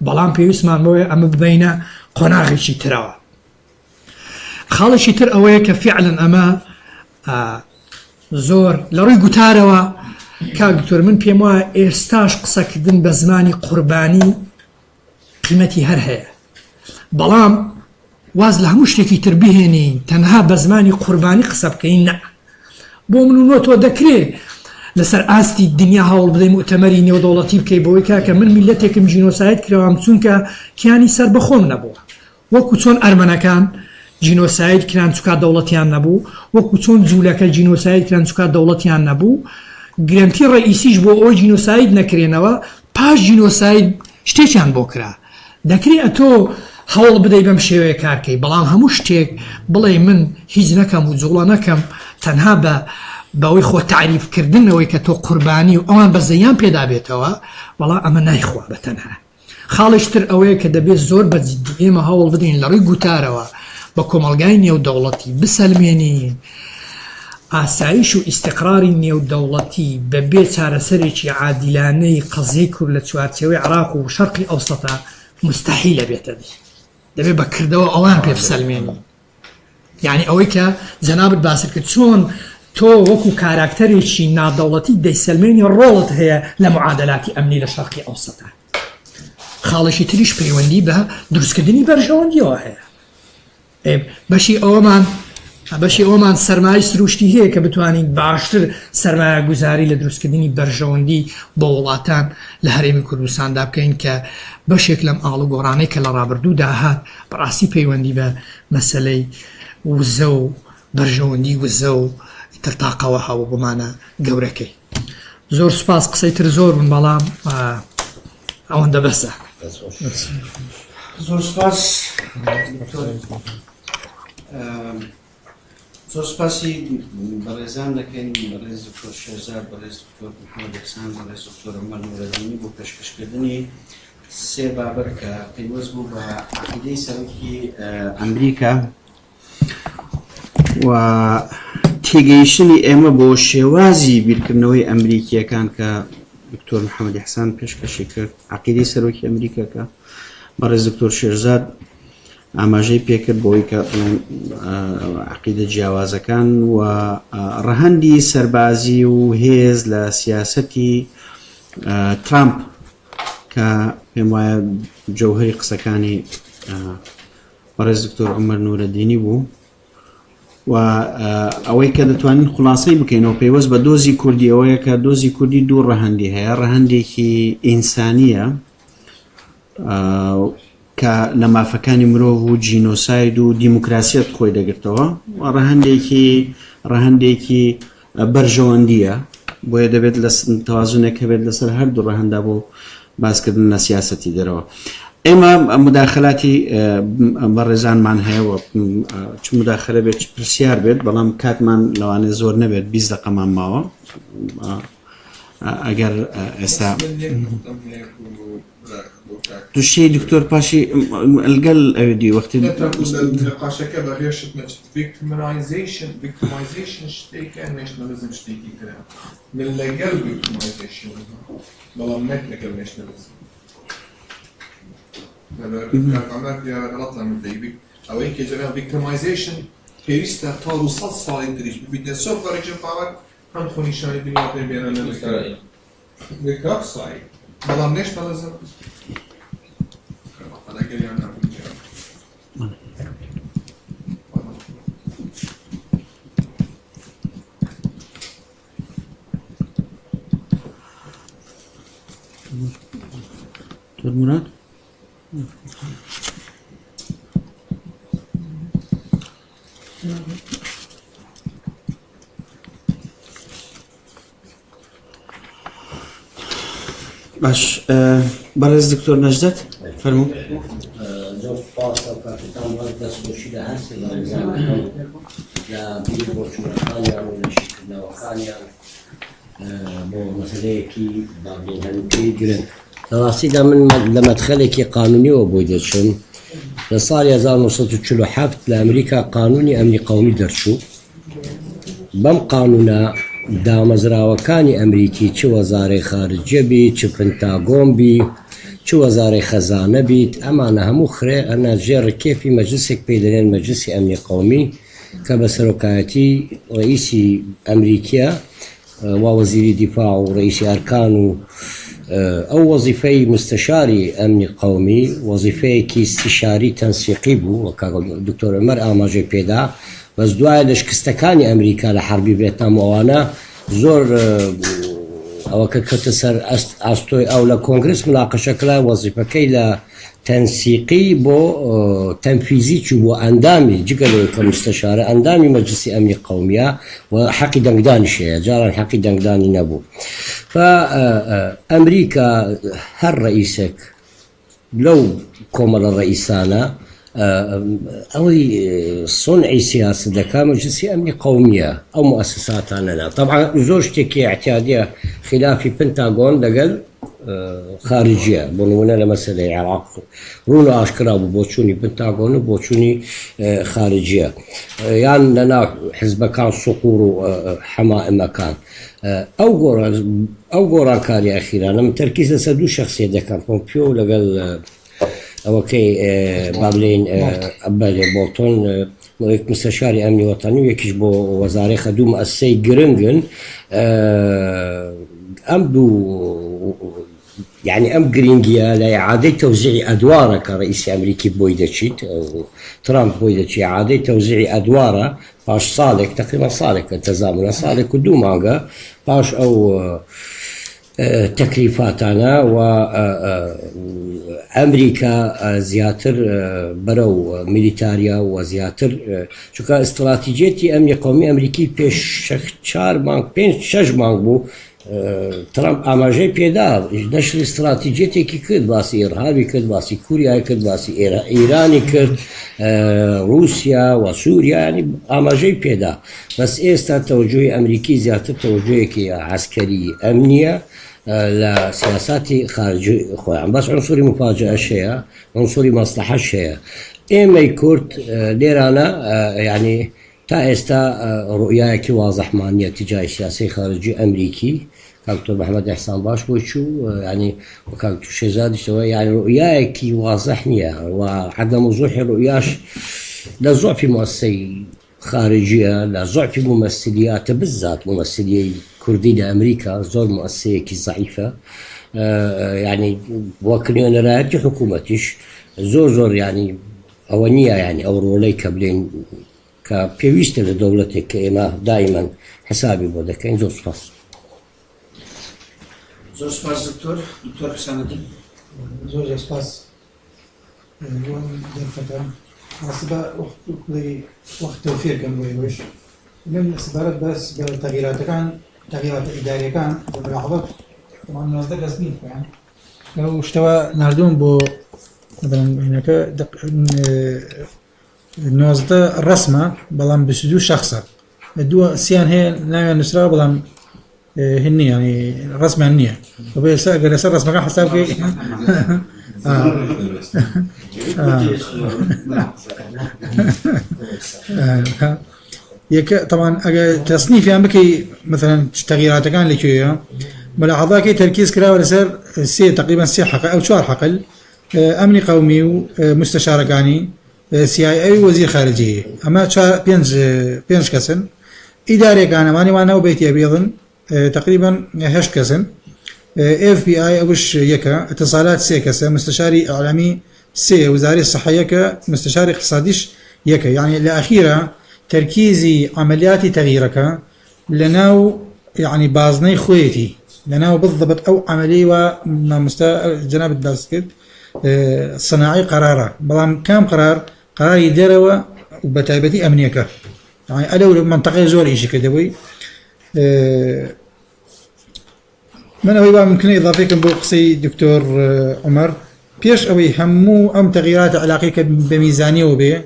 بەڵام پێویستمان بۆیە ئەمە ببینە قۆناغێکی ترەوە خاڵێکی تر ئەوەیە کە فعلەن ئەمە زۆر لە ڕووی گوتارەوە کاکتۆر من پێم وایە ئێستاش قسەکردن بە زمانی قوربانی قیمەتی هەر هەیە بەڵام واز لە هەموو شتێکی تر بهێنین تەنها بە زمانی قوربانی قسە بکەین نە بۆ من و تۆ دەکرێت لەسەر ئاستی دنیا هەوڵ بدەی مؤتەمەری نێودەوڵەتی بکەی بۆی کاکە من میلەتێکم ژینۆساید کراوام چونکە کیانی سەر بەخۆم نەبووە وەکو چۆن ئەرمەنەکان جینۆساید کران چکات دەوڵەتیان نەبوو وەکو چۆن جوولەکە جینۆساید کران چکات دەوڵەتیان نەبوو گرنتی ڕئیسیش بۆ ئەوەی جینۆساید نەکرێنەوە پاش جینۆساید شتێکیان بۆ کرا دەکرێت تۆ هەوڵ بدەی بەم شێوەیە کارکەی بەڵام هەموو شتێک بڵێ من هیچ نەکەم و جوڵە نەکەم تەنها بەوەی خۆ تعریفکردنەوەی کە تۆ قوربانی و ئەوان بە زەیان پێدا بێتەوە وەڵا ئەمە نایخوا بە تەنها خاڵشتر ئەوەیە کە دەبێت زۆر بەجددی ئێمە هەوڵ بدەین لە ڕووی گوتارەوە بە کۆمەلگای نێودەوڵەتی بسەلمێنین ئاسایش و ئیستقراری نێودەوڵەتی بەبێ چارەسەرێکی عادیلانەی قەزەی کورد لە چوارچێوەی عراق و شەرقی ئەوسەتە مستحیلە بێتە دی دەبێت بەکردەوە ئەوان پێ بسەلمێنی یعنی ئەوەی کە جەنابەت باسی کرد چۆن تۆ وەکو کاراکتەرێکی نادەوڵەتی دەیسەلمێنی ڕۆڵت هەیە لە معادلاتی ئەمنی لە شەرقی ئەوسەتە خاڵێکی تریش پەیوەندی بە دروستکردنی بەرژەوەندیەوە هەیە بەشی ئەومان سەرمای سروشتی هەیە کە بتوانین باشتر سەرمایە گوزاری لە دروستکردنی بەرژەوەندی بۆ وڵاتان لە هەرێمی کوردستاندا بکەین کە بەشێک لەم ئاڵوگۆڕانەی کە لە ڕابردوودا هات بەڕاستی پەیوەندی بە مەسەلەی وزە و بەرژەوەندی وزە و تەرتاقەوە هاوە بمانە گەورەکەی زۆر سوپاس قسەی تر زۆر بن بەڵام ئەوەندە بەسە زۆر سپاس زۆر سپاسی بەڕێزان دەکەین بەڕێز دکتۆر شێرزاد بەڕێز دکتۆر محەممەد ئەحسان بەڕێز دکتۆر عومەر نورەدینی بۆ پێشکەشکردنی سێ بابەت کە پەیوەست بوو بە عەقیدەی سەرۆکی ئەمریکا و تێگەیشتنی ئێمە بۆ شێوازی بیرکردنەوەی ئەمریکیەکان کە دکتۆر محەممەد ئەحسان پێشکەشی کرد عەقیدەی سەرۆکی ئەمریکاکە بەڕێز دکتۆر شێرزاد ئاماژەی پێکرد بۆی کە عەقیدە جیاوازەکان و ڕەهەندی سەربازی و هێز لە سیاسەتی ترامپ کە پێم وایە جەوهەری قسەکانی بەڕێز دکتۆر عومەر نورەدینی بوو و ئەوەی کە دەتوانین خلاصەی بکەینەوە پێوەست بە دۆزی کوردی ئەوەیە کە دۆزی کوردی دوو ڕەهەندی هەیە ڕەهەندێکی ئینسانیە کە لە مافەکانی مرۆڤ و جینۆساید و دیموکراسیەت خۆی دەگرتەوە و ڕەهەندێکی بەرژەوەندیە بۆیە دەبێت لە تەوازونێک هەبێت لەسەر هەردوو ڕەهەندا بۆ باسکردن لە سیاسەتی دەرەوە ئێمە مداخلاتی بەڕێزانمان هەیە چ مداخلە بێت چ پرسیار بێت بەڵام کاتمان لەوانێ زۆر نەبێت 20 دقەمان ماوە ئەگەر ئێستا دوشەی دکتۆر پاشی لەگەڵ ئەوێ وەختی قاشەکە بەڕێشت victimization شتێکە nationalism شتێکی کرا من لەگەڵ victimization بەڵام نەک لەگەڵ nationalism ئەوەی کە جەناب victimization پێویستە تاڵ و 100 ساڵی تریش ببیتە سۆ خارجە پاوەر هەم خۆنیشانی دنیا پێ بێنە لەگەڵ سای بەڵام nationalism دكتور مراد باش برز دكتور نجدت فرمو زۆر سوپاس ئەو کاپیتان باز دەستخۆشی لە هەر سێبارزانەکەم لە بیر بۆچوونەکانیان و لە شیکردنەوەکانیان بۆ مەسەلەیەکی بابلین هەنووکەی گرنگ لەڕاستیدا من لە مەدخەلێکی قانونیەوە بۆی دەچم لە ساڵی 1947 لە ئەمریکا قانونی ئەمنی قەومی دەرچوو بەم قانونە دامەزراوەکانی ئەمریکی چ وەزارەی خارجیە بیت چ پنتاگۆن بیت چ وەزارەی خەزانە بیت ئەمانە هەموو خرێ ئەنە ژێڕکێفی مەجلسێک پێی دەڵێن مەجلسی ئەمنی قەومی کە بە سەرۆکایەتی ڕئیسی ئەمریکیە وا وەزیری دیفاع و ڕئیسی ئەرکان و ئەو وەزیفەی مستەشاری ئەمنی قەومی وەزیفەیەکی استیشاری تەنسیقی بوو وەکە دکتۆر عومەر ئاماژەی پێدا بەس دوایە لە شکستەکانی ئەمریکا لە حربی ڤێتنام ئەوانە زۆر ئەوە کە کەوتە سەر ئاستۆی ئەو لە کۆنگرس مناقەشەکرا وەزیفەکەی لە تەنسیقی بۆ تەنفیزی چوو بۆ ئەندامی جگەلەوەی کە مستەشارە ئەندامی مەجلسی ئەمنی قەومیە و حەقی دەنگدانیش هەیە جاران حەقی دەنگدانی نەبوو ئەمریکا هەر ڕئیسێک لەو کۆمەڵە ڕئیسانە ئەوەی سۆنعی سیاست دەکا مەجلسی ئەمنی قەومیە ئەو مؤسساتانەنا طبعا زۆر شتێکی اعتیادیە خلافی پنتاگۆن لەگەڵ خارجية بنونا لمسألة العراق رونا أشكرا بوشوني بنتاغون بوشوني خارجية يعني لنا حزب كان صقور حماء مكان أو غورا كاري أخيرا أنا من تركيز سدو شخصية ده كان بومبيو لقال أوكي بابلين أبالي بولتون مستشاري أمني وطني ويكيش بو وزاري خدو مؤسسي جرينجن أمدو يعني أم جرينجيا لإعادة توزيع أدواره كرئيس أمريكي بويدتشيت ترامب بويدتشي إعادة توزيع أدواره باش صالك تقريبا صالك التزامن صالك ودوماغا باش أو تكليفاتنا وأمريكا زياتر برو ميليتاريا وزياتر شو كان استراتيجيتي أمني قومي أمريكي بيش 5 مانك بو ترامب ئاماژەی پێدا نەشر استراتیجێتێکی کرد باسی ئێرهابی کرد باسی کوریای کرد باسی ئیرانی کرد رووسیا و سووریا ینی ئاماژەی پێدا بەس ئێستا تەوەجۆی ئەمریکی زیاتر تەوەجۆیەکی عسکەری ئەمنیە لە سیاساتی خارجی خۆیان بەس عنسوری مفاجئەش هەیە عنسوری مەسلحەش هەیە ئێمەی کورد لێرانە ینی تا ئێستا ڕوئیایەکی واضحمان نیە تجای سیاسی خارجی ئەمریکی دكتور محمد إحسان باش بوشو يعني وكان شيزاد سوى يعني رؤياك واضح نية وعدم وضوح رؤياش لا ضعف مؤسسي خارجية لا ضعف ممثليات بالذات ممثلية كردية أمريكا زور مؤسسية ضعيفة يعني وكلنا رايت حكومتش زور يعني أولية يعني أو رولي كبلين كبيوست لدولتك كإما دائما حسابي بودك إن زور سباس زور سپاس دکتور حسام الدین زور سپاس وان دفتر حسب وقت توفير كان ويش من سبارت بس بالتغييرات كان تغييرات إدارية كان بالملاحظات طبعا نازل رسمي يعني لو اشتوى ناردون بو مثلا هناك نازل الرسمة بلام بسدو شخصا الدوا سيان هي لا نسرا بلام هني يعني رسمة هنية وبيس جلس الرسمة كان حساب كي يك طبعا تصنيف يعني بكي مثلا تغييرات كان لكيا ملاحظة كي تركيز كلا ولا سر سي تقريبا سي حقل أو شوار حقل أمني قومي ومستشاركاني CIA وزير خارجية أما شا بينج كسن إداري كان ماني وانا وبيتي أبيضن تقريبا 8 كسن FBI أوش يكا اتصالات سي كسا مستشاري إعلامي سي وزاري الصحة يكا مستشاري اقتصاديش يكا يعني الأخيرة تركيزي عملياتي تغييرك لناو يعني بازني خويتي لناو بالضبط أو عملي وما جناب الداسكت صناعي قراره بلام كام قرار يديروا وبتايبتي أمنيكا يعني ألو منطقة زور إيشي كدوي من أوي ممكن إضافة كم بقصي دكتور عمر بيش أوي همو أم تغييرات علاقية بميزانية وبه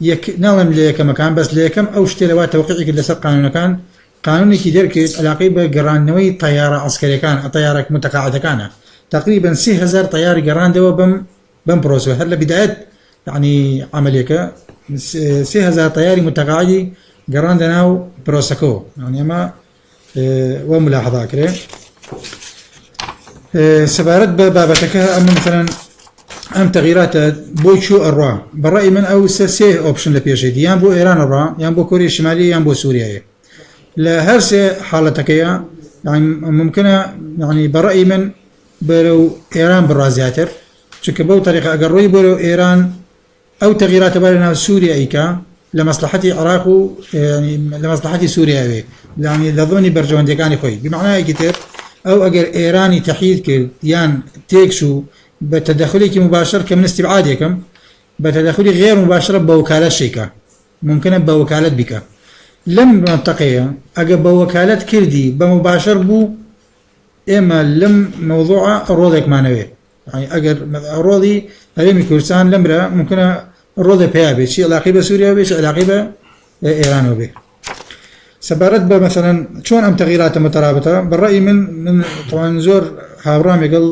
يك نعلم ليك مكان بس ليكم أو اشتراوات توقيعي كده سر قانون كان قانوني كدير كده علاقية بجران نوي طيارة عسكرية كان طيارة متقاعدة كان تقريبا 6000 طيار جران دوا بم بروسو هلا بداية يعني عملية 6000 طياري متقاعدي جران دناو بروسكو يعني ما وملاحظة كده سبارت بابتك أما مثلا أم تغييرات بوشو الرا بالرأي من أو سي أوبشن لبيشيد يان بو إيران الرا يان بو كوريا الشمالية يان بو سوريا لهرسي حالتك يعني ممكن يعني بالرأي من برو إيران بالرازياتر شك بو طريقة أقروي برو إيران أو تغييرات بارنا سوريا إيكا لمصلحتي العراق يعني لمصلحتي سوريا يعني لظني برجوان ديكاني خوي بمعنى كتير أو أجر إيراني تحييد كي يان تيكسو بتدخلي مباشر كمن استبعادي كم بتدخلي غير مباشر بوكالة شيكا ممكن بوكالة بك لم منطقية أجر بوكالة كردي بمباشر بو إما لم موضوع الروضك معنوي يعني أجر الروضي هلمي كردستان لمرة ممكن الروضي بيابي شيء علاقي بسوريا وبي شيء علاقي بإيران وبي سبارت مثلا شلون أم تغييرات مترابطة بالرأي من طبعا زور هاوڕام لەگەڵ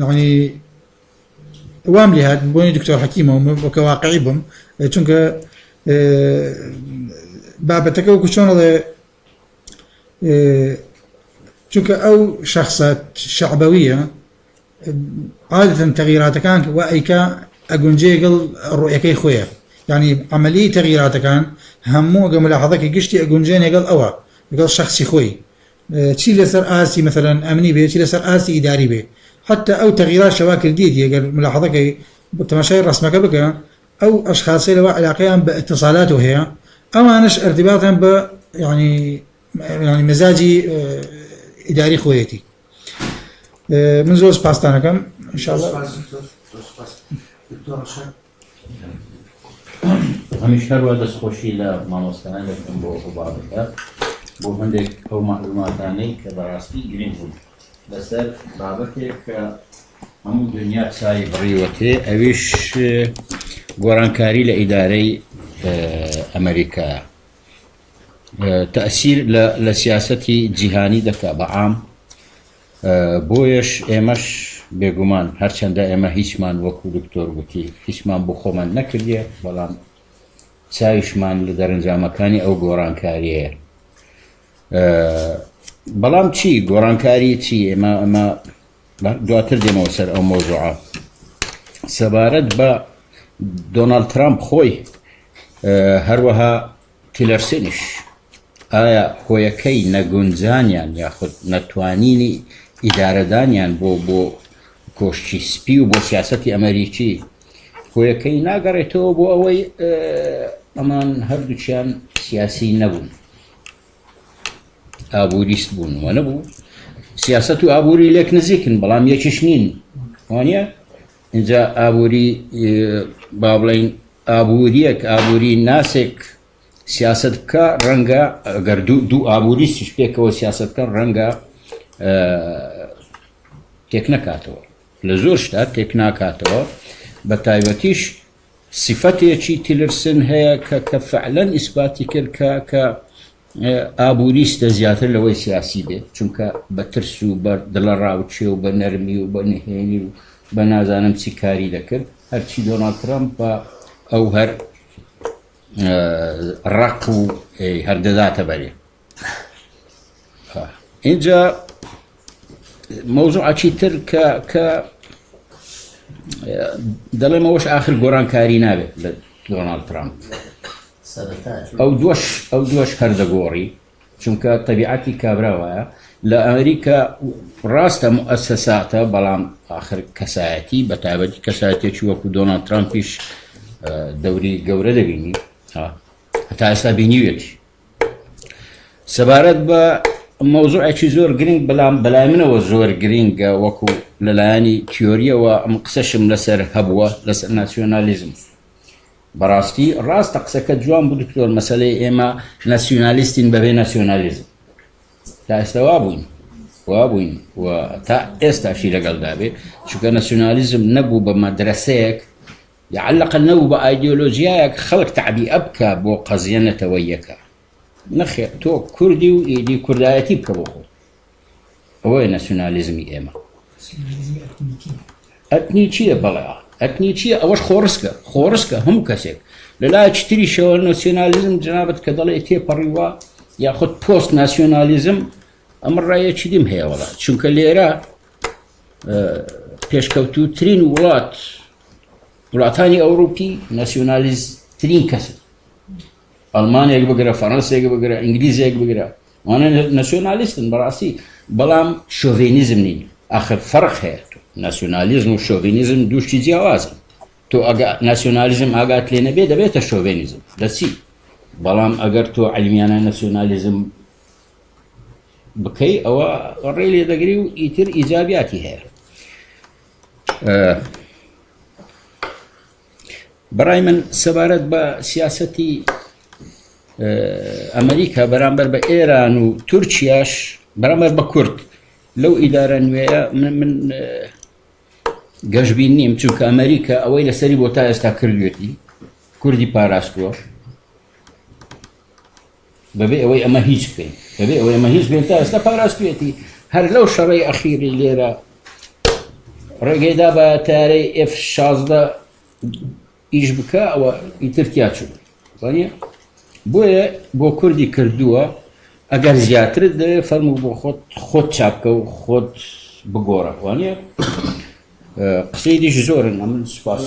يعني وام لێ هات بۆنی دکتۆر حەکیمەوە وەکە واقعی بم چونکە بابەتەکە وەکو چۆنەڵێ چونکە ئەو شخصە شعبەویە عادەتەن تەغییراتەکان وائیکە ئەگونجێگەڵ ڕوئەکەی خۆیە يعني عملية تغييرات كان همو قبل لحظة قشتي أجونجين يقال أوا يقال شخصي خوي شي لسر آسي مثلا أمني به شي لسر آسي إداري به حتى أو تغييرات شواكل جديدة يقال ملاحظة كي تماشي رسمك بك أو أشخاص لوا علاقيا باتصالاته هي أو أناش ارتباطا ب يعني مزاجي إداري خويتي من زوج باستانا كم إن شاء الله هەمیش هەروە دەستخۆشی لە مامۆستایان دەکەم بۆ بابەتە بۆ هەندێک ئەو معلوماتانەی کە بەڕاستی گرنگ بوون لەسەر بابەتێک کە هەموو دنیا چای بڕیوەتێ ئەویش گۆڕانکاری لە ئیدارەی ئەمریکا تەئسیر لە سیاسەتی جیهانی دەکا بەعام بۆیەش ئێمەش بێگومان هەرچەندە ئێمە هیچمان وەکو دکتۆر گوتی هیچمان بۆ خۆمان نەکردیە بەڵام چاویشمان لە دەرەنجامەکانی ئەو گۆڕانکاریەیە بەڵام چی گۆڕانکاری چی ئێمە دواتر دێمەوە سەر ئەو مۆزوعە سەبارەت بە دۆناڵد ترامپ خۆی هەروەها تیلەرسنیش ئایا هۆیەکەی نەگونجانیان یاخود نەتوانینی ئیدارەدانیان بۆ کۆشتی سپی و بۆ سیاسەتی ئەمریکی هۆیەکەی ناگەڕێتەوە بۆ ئەوەی ئەمان هەردووچیان سیاسی نەبوون ئابووریست بوون وە نەبوو سیاسەت و ئابووری لێک نزیکن بەڵام یەکیش نین وانە اینجا ئابووری با بڵێین ئابووریەک ئابووری ناسێک سیاست بکە ڕەنگە ئەگەر دوو ئابووریستیش پێکەوە سیاسەتکە ڕەنگە تێک نەکاتەوە لە زۆر شتا تێک ناکاتەوە بە تایبەتیش سیفەتێکی تیلرسن هەیە کە فعلەن ئیسباتی کرد کە ئابووریستە زیاتر لەوەی سیاسی بێت چونکە بە ترس و بە دڵە ڕاوچێ و بە نەرمی و بە نهێنی و بە نازانم چی کاری دەکرد هەرچی دۆناڵد ترامپ بە ئەو هەر ڕق و هەردەداتە بەرێ اینجا مۆزوعێکی تر کە دەڵێمەوەش ئاخر گۆڕانکاری نابێت لە دۆناڵد ترامپ ئەو دووەش هەردەگۆڕی چونکە تەبیعەتی کابراوایە لە ئەمریکا ڕاستە مؤسساتە بەڵام آخر کەسایەتی بە تایبەتی کەسایەتێکی وەکو دۆناڵد ترامپیش دەوری گەورە دەبینی هەتا ئێستا بینیوێتی سەبارەت بە مۆزوعێکی زۆر گرنگ بەڵام بەلای منەوە زۆر گرنگە وەکو لەلایەنی تیۆریەوە ئەم قسەشم لەسەر هەبووە لەسەر ناسیۆنالیزم بەڕاستی ڕاستە قسەکە جوان بوو دکتۆر مەسەلەی ئێمە ناسیۆنالیستین بەبێ ناسیۆنالیزم تا ئێستا وابووین و تا ئێستاشی لەگەڵدا بێ چونکە ناسیۆنالیزم نەبوو بە مەدرسەیەک یعلەقل نەبوو بە ئایدیۆلۆژیایەک خەڵک تەعبیئە بکە بۆ قەزیە نەتەوەیەکە نەخێر تۆ کوردی و ئیدی کوردایەتی بکە بۆ خۆت ئەوەیە ناسیۆنالیزمی ئێمە ئەتنی چییە بەڵێ ئەتنی چییە ئەوەش خۆڕسکە هەموو کەسێک لەلای چتریشەوە ناسیۆنالیزم جنابەت کە دەڵێ تێپەڕیوە یاخود پۆست ناسیۆنالیزم ئەمە ڕایەکی دیم هەیە وەڵا چونکە لێرە پێشکەوتووترین وڵاتانی ئەوروپی ناسیۆنالیزترین کەسن ئەڵمانێک بگرە فەڕەنسێک بگرە ئینگلیزێک بگرە وانە ناسیۆنالیستن بەڕاستی بەڵام شۆڤینیزم نین ئاخر فەرق هەیە ناسیۆنالیزم و شۆڤینیزم دووشتی جیاوازن تۆ ناسیۆنالیزم ئاگات لێ نەبێ دەبێتە شۆڤینیزم دەچی بەڵام ئەگەر تۆ عیلمیانە ناسیۆنالیزم بکەی ئەوە ڕێ لێ دەگری و ئیتر ئیجابیاتی هەیە بەڕای من سەبارەت بە سیاسەتی ئەمریکا بەرامبەر بە ئێران و تورکیاش بەرامبەر بە کورد لەو ئیدارە نوێیە من گەشتبین نیم چونکە ئەمریکا ئەوەی لەسەری بۆ تا ئێستا کردوێتی کوردی پاراستووە بەبێ ئەوەی ئەمە هیچ بکەین بەبێ ئەوەی ئەمە هیچ بێن تا ئێستا پاراستوێتی هەر لەو شەڕەی ئەخیری لێرە ڕێگەیدا بە تارەی F16 ئیش بکە ئەوە ئیتر تیاچوو وانە بۆیە بۆ کوردی کردووە ئەگەر زیاترت دەوێ فەرموو بۆ خۆت چاپکە و خۆت بگۆڕە وانە قسەی دیش زۆرن ئەمن سوپاس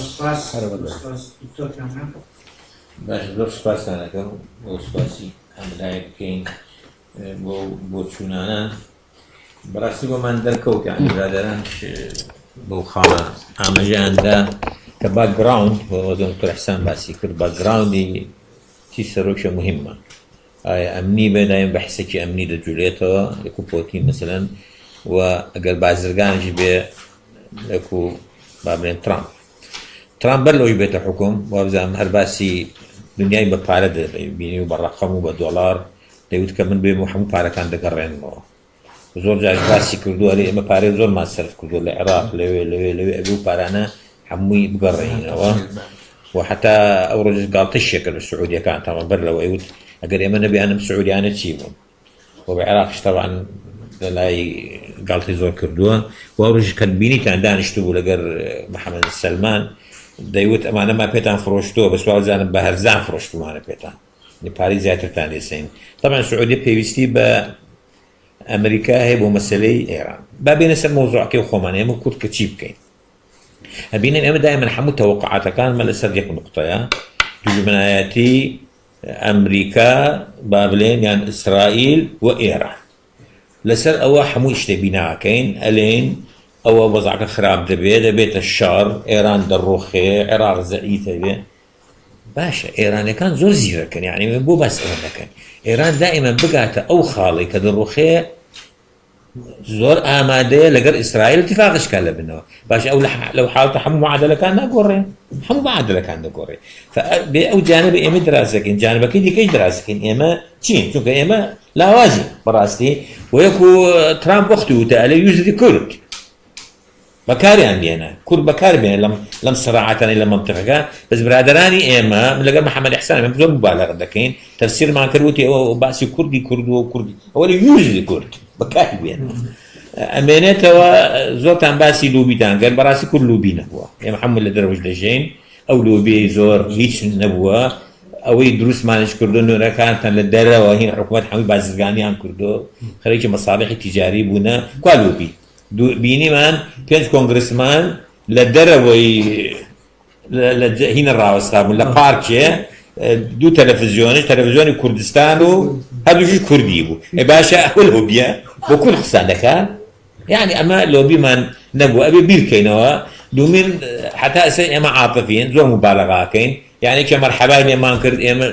باش زۆر سوپاسان دەکەم بۆ سوپاسی ئەملای بکەین بۆ چوونانە بەڕاستی بۆمان دەرکەوت یعنی برادەران بەو خاڵە ئاماژەیاندا کە باکگراوند بۆ دکتۆر حسان باسی کرد باکگراوندی چی سەرۆکشە مهمە ئایا ئەمنی بێدایم بەحسێکی ئەمنی دەجوولێتەوە یەکو پۆتین مەسەلەن و ئەگەر بازرگانیش بێ یەکو با بڵێن ترامپ بەر لەوەی بێتە حکوم وابزانم هەر باسی دنیای بە پارە دەبینی و بە ڕەقەم و بە دۆڵار دەیوت کە من بێم و هەموو پارەکان دەگەڕێنمەوە زۆر جاش باسی کردووە لێ ئێمە پارەی زۆرمان سەرف کردووە لە عێراق لەوێ ئەبێ و پارانە هەمووی بگەڕێنەوە و حتا ئەو ڕۆژ گاڵتەشێک کرد بە سعودیەکان تەمە بەر لەوەی وت ئەگەر ئێمە نەبیانم سعودیانە چی بوون و بە عێراقش تەبعاً لەلای گاڵتی زۆر کردووە و ئەو ڕۆژ کە بینیتان دانیشتو بوو لەگەر محەممەد سەلمان دەیوت ئەمانەما پێتان فرۆشتووە بەس وازانم بە هەرزان فرۆشتومانە پێتان پارەی زیاترتان لێسین تەبعاً سعودی پێویستی بە ئەمریکا هەیە بۆ مەسەلەی ئێران با بێنە سەر مۆزوعەکەی و خۆمان ئێمە کورد کە چی بکەین ئەبینن ئێمە دایمەن هەموو تەوەقعاتەکانمە لەسەر یەک نقطەیە دوژمنایەتی ئەمریکا با بڵێن یان ئیسرائیل و ئێران لەسەر ئەوە هەموو شتێ بیناکەین ئەلێن ئەوە وەزعەکە خراپ دەبێتە شار ئێران دەڕۆخێ عێراق زەعیفە بێ باشە ئێرانەکان زۆر زیرەکەن یعنی بۆ باس ئەوە دەکەن ئێران دائیمەن بگاتە ئەو خاڵی کە دەڕۆخێ زۆر ئامادەیە لەگەر ئیسرائیل اتفاقشکە لە بنەوە باش ئەو لەو حاڵتە هەموو معادلەکان ناگۆڕێن هەموو معادلەکان دەگۆڕێ بێ ئەو جانبە ئێمە دراسەکەین جانبەکەی دیکەش دراسەکەین ئێمە چین چونکە ئێمە لاوازی بەڕاستی و یەکو ترامپ وەختی وتە ئەلێ یوزری کورد بەکاریان بێنە کورد بەکار بێنە لەم سەراعاتانەی لە مەنتیقەکە بەس برادەرانی ئێمە لەگەر محەممەد حسان ئێمە زۆر مبالەغە دەکەین تەفسیرمان کردوتی ئەوە باسی کوردی کردووە و کوردی ئەوە یوزری کورد بەکاری بێنە ئەمێنێتەوە زۆرتان باسی لوبیتان گەر بەڕاستی کورد لوبی نەبووە ئێمە هەموو لە دەرەوەش دەژین ئەو لوبی زۆر هیچ نەبووە ئەوەی دروستمانش کردو نوێرەکانتان لە دەرەوە هین حکوومەت هەمووی بازرگانیان کردو خەریکی مەساڵحی تیجاری بوونە کوا لوبی بینیمان 5 کۆنگرسمان لە دەرەوەی هینە ڕاوەستا بوون لە پارکێ 2 تەلەڤیزیۆنی کوردستان و هەردووشی کوردی بوو باشە ئەوە لۆبیە بۆ کورد قسە دەکات یعنی ئەمە لۆبیمان نەبوو ئەبێ بیرکەینەوە دومین حتا ئێستا ئێمە عاتفین زۆر مبالەغاکەین یعنی کە مەرحەبای لێمان کرد ئێمە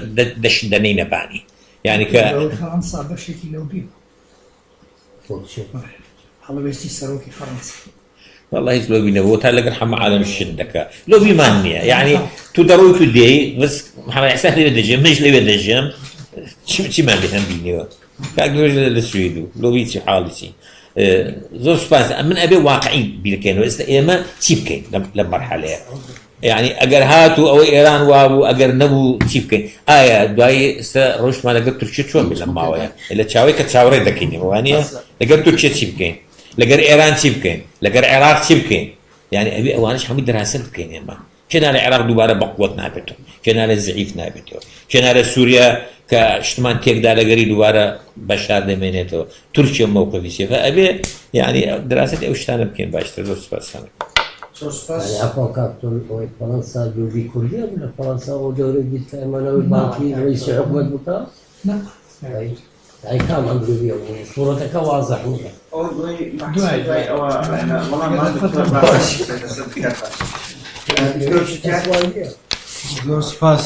دەشدەنەی نەبانی یعنی کە فەڕەنسا بەشێکی لۆبی هەڵەوێستی سەرۆکی فەڕەنسا والله هیچ لۆبی نەبوو تا لەگەر هەموو عالەم شت دەکە لۆبیمان نییە یعنی تو دەڕۆی تو دێی بەس محەممەد حسان لەوێ دەژێم منش لەوێ دەژێم چیمان لێ هەم بینیوە کاک لە سوید و لۆبی چی حاڵی چی زۆر سوپاس من ئەبێ واقعی بیرکەینەوە ئێستا ئێمە چی بکەین لەم مەرحەلەیە یعنی ئەگەر هاتوو ئەوەی ئێران وابوو ئەگەر نەبوو چی بکەین ئایا دوایی ئێستا ڕۆژمان لەگەر تورکیە چۆن بێ لەم ماوەیە لە چاوەی کە چاوەڕێ دەکەینەوە وانە لەگەر تورکیە چی بکەین لەگەر ئێران چی بکەین لەگەر عێراق چی بکەین یعنی ئەوێ ئەوانش هەمووی دراست بکەین ئێمە کێنا لە عێراق دووبارە بەقوت نابێتەوە کێنا لە زەعیف نابێتەوە کێنا لە سووریا کە شتمان تێکدا لەگەری دووبارە بەشار دەمێنێتەوە تورکیا موقفی چێفە ئەبێ یعنی دراست ئەو شتانە بکەین باشتر زۆر سوپاسانە ئەپۆ کاکتۆر ئەوەی فەڕەنسا لۆبی کوردیە لە فەڕەنسا ئەو دەورەی دیت کە ئەمانەوەی بانکی ڕئیسی حکوومەت بکە ئەی کام ئەم لۆبیە سوورەتەکە وازەح نییە زۆر سپاس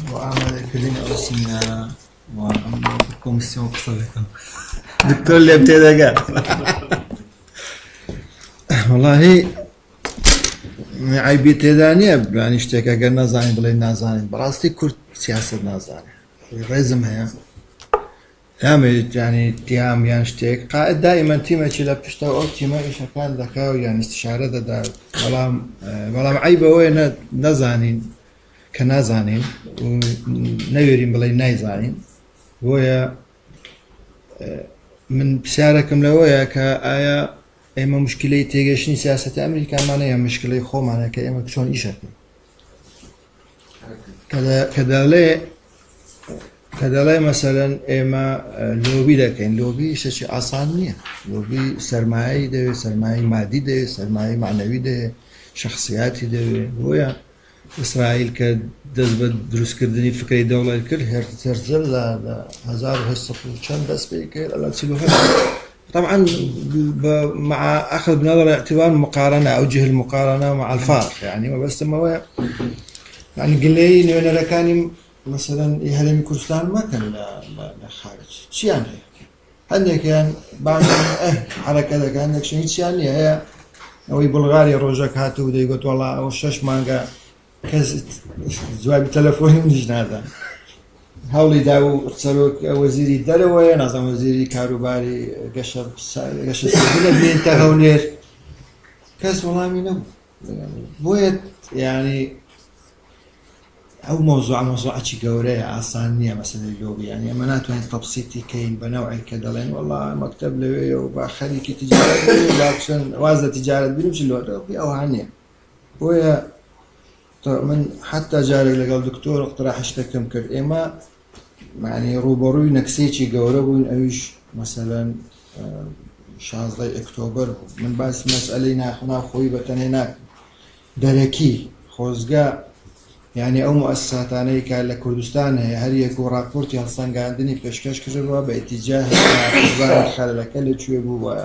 بۆ ئامادەکردنی ئەو سیمینارە کۆمیسیۆن قسە دەکەم دکتۆر لێم تێدەگات وەڵاهی عیبی تێدا نییە ینی شتێک ئەگەر نەزانین بڵێ نازانین بەڕاستی کورد سیاست نازانێت ڕێزم هەیە یامێت ینی تیام یان شتێک قائد دائیمەن تیمێکی لە پشتە ئەو تیمە ئیشەکان دەکا و یان استشارە دەدا بەڵام عیبەوەی نەزانین کە نازانین و نەوێرین بڵێ نایزانین بۆیە من پرسیارەکەم لەوەیە کە ئایا ئێمە مشکلەی تێگەشتنی سیاسەتی ئەمریکامانەیە مشکلەی خۆمانە کە ئێمە چۆن ئیشەکەین کە دەڵێ مەسەلەن ئێمە لۆبی دەکەین لۆبی شتێکی ئاسان نییە لۆبی سەرمایه‌ای دەوێت سەرمایه‌ی مادی دەوێت سەرمایه‌ی معنەوی دەوێت شخصیاتی دەوێت بۆیە ئیسرائیل کە دەست بە دروستکردنی فکری دەوڵەت کرد هێرتەرزل لە 1940 چەند دەست پێ کرد لە 48 طبعا مع أخذ بنظر الاعتبار مقارنة أو وجه المقارنة مع الفارق يعني بس ما يعني قل لي إنه أنا كان مثلا يهلم كردستان ما كان لا خارج شي يعني عندك كان بعد حركة ذا كان عندك شيء يعني هي أو بلغاريا روجك هاتو وده يقول والله أو شش مانجا كز جواب تلفوني من هذا هاولي داو اتصلوا وزيري الدلوي نظام وزيري كاروباري قشر السبيل بين تهونير كاس والله منو بويت يعني او موضوع شي قوري عصانية مثلا اللوبي يعني امانات وين تبسيطي كاين بنوعي كذا لان والله مكتب لي وبخليك تجاره باكشن وازه تجاره بنمشي اللوبي او هانيه بويا من حتى جاري لقال دكتور اقتراح اشتكم كر اما يعني روبروي نكسيتشي قوربون ايش مثلا شازلي اكتوبر من بس مسألة هنا خويبة هناك دركي خوزقا يعني او مؤسسات انيك لكردستان هل يكون رابورتي هالصان قاعدني بكشكش كجروا باتجاه الخلل كل شوي بو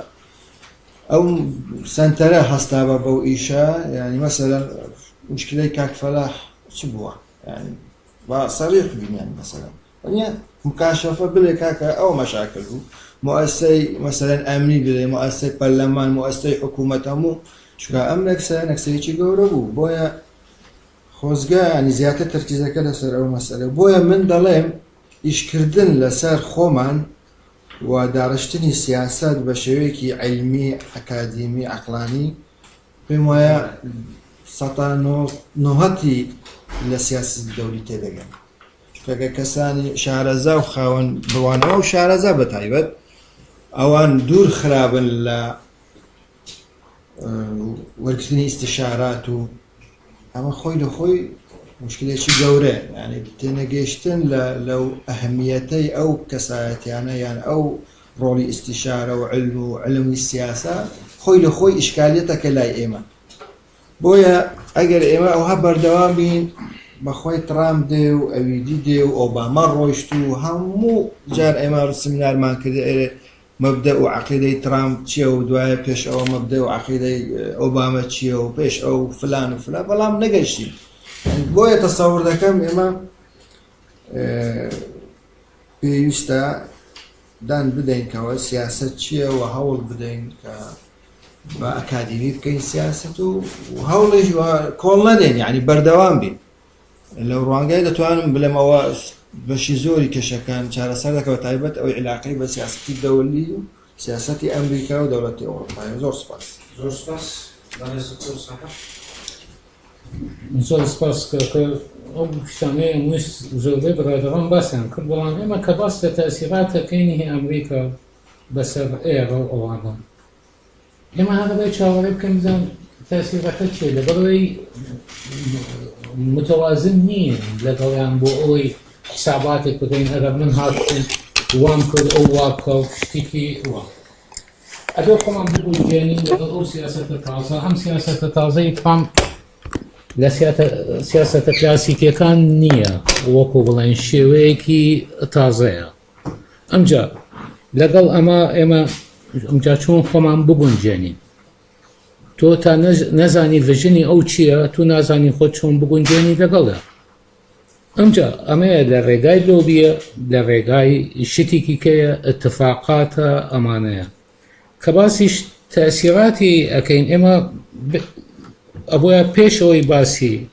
او سنترا هستابا بو ايشا يعني مثلا مشكلة كاك فلاح شبوه يعني صريح يعني مثلا يعني مكاشفة بلا كاكا أو مشاكله مؤسسي مثلا أمني بلا مؤسسي برلمان مؤسسي حكومة مو شو أمنك سنكسي شيء قربو بويا خوزقا يعني زيادة تركيزك كذا سر أو مسألة بويا من ظلم يشكردن لسر خومن ودارشتني سياسات بشويكي علمي أكاديمي عقلاني بما سطا نهتي لسياسة الدولة تدقن فكا كساني شارزا وخاون بوانا وشارزا بتايبت اوان دور خرابا ل وركتني استشارات اما خوي لخوي مشكلة شي قوري يعني بتناقشتن لو اهميتي او كسايتي يعني او رولي استشارة وعلم السياسة خوي لخوي اشكاليتك لا ايما بويا اگر ايما او هبر دوامين بخوي ترامب ديو اويدي ديو اوباما رويشتو همو جار امار السمينار مان كده مبدأ وعقيدة ترامب تشيو دوايا بيش او مبدأ وعقيدة اوباما تشيو بيش او فلان وفلان بلام نقشي بويا تصور دا كم اما بيستا دان بدين كوا سياسة تشيو وهول بدين بأكاديمي بكين سياسته وهولش وكل ندين يعني بردوام بين لو روانجاي دتوانم بلا مواش بشي زوري كشكان شهر سردك وتعيبت او علاقي بسياسة الدولية سياسة امريكا ودولة اوروبا زور سباس زور سباس او شتانه مش زودي برادران بس يعني كل بلان اما كباس تأثيرات كينه امريكا بس ايرو او عدم اما هذا بيتشاور يمكن زين تأثيرات الشيء لبري متوازن نين لقوان بوئي حساباتك بدين أرب من هاتكم وانكر أو واكو شتيكي وان أدوكم عم بقول جاني لقو سياسة التعزى هم سياسة التعزى يتفهم لسياسة كلاسيكية كان نية وكو بلين شويكي تعزى أمجا لقل أما أمجا شون خم عم بقول جاني تو تا نزانی ویژنی او چیه تو نزانی خود چون بگون جنی لگله امجا اما لرگای لوبیه لرگای شتیکی که اتفاقات امانه کباسیش تأثیراتی اکین اما ابویا پیش اوی باسی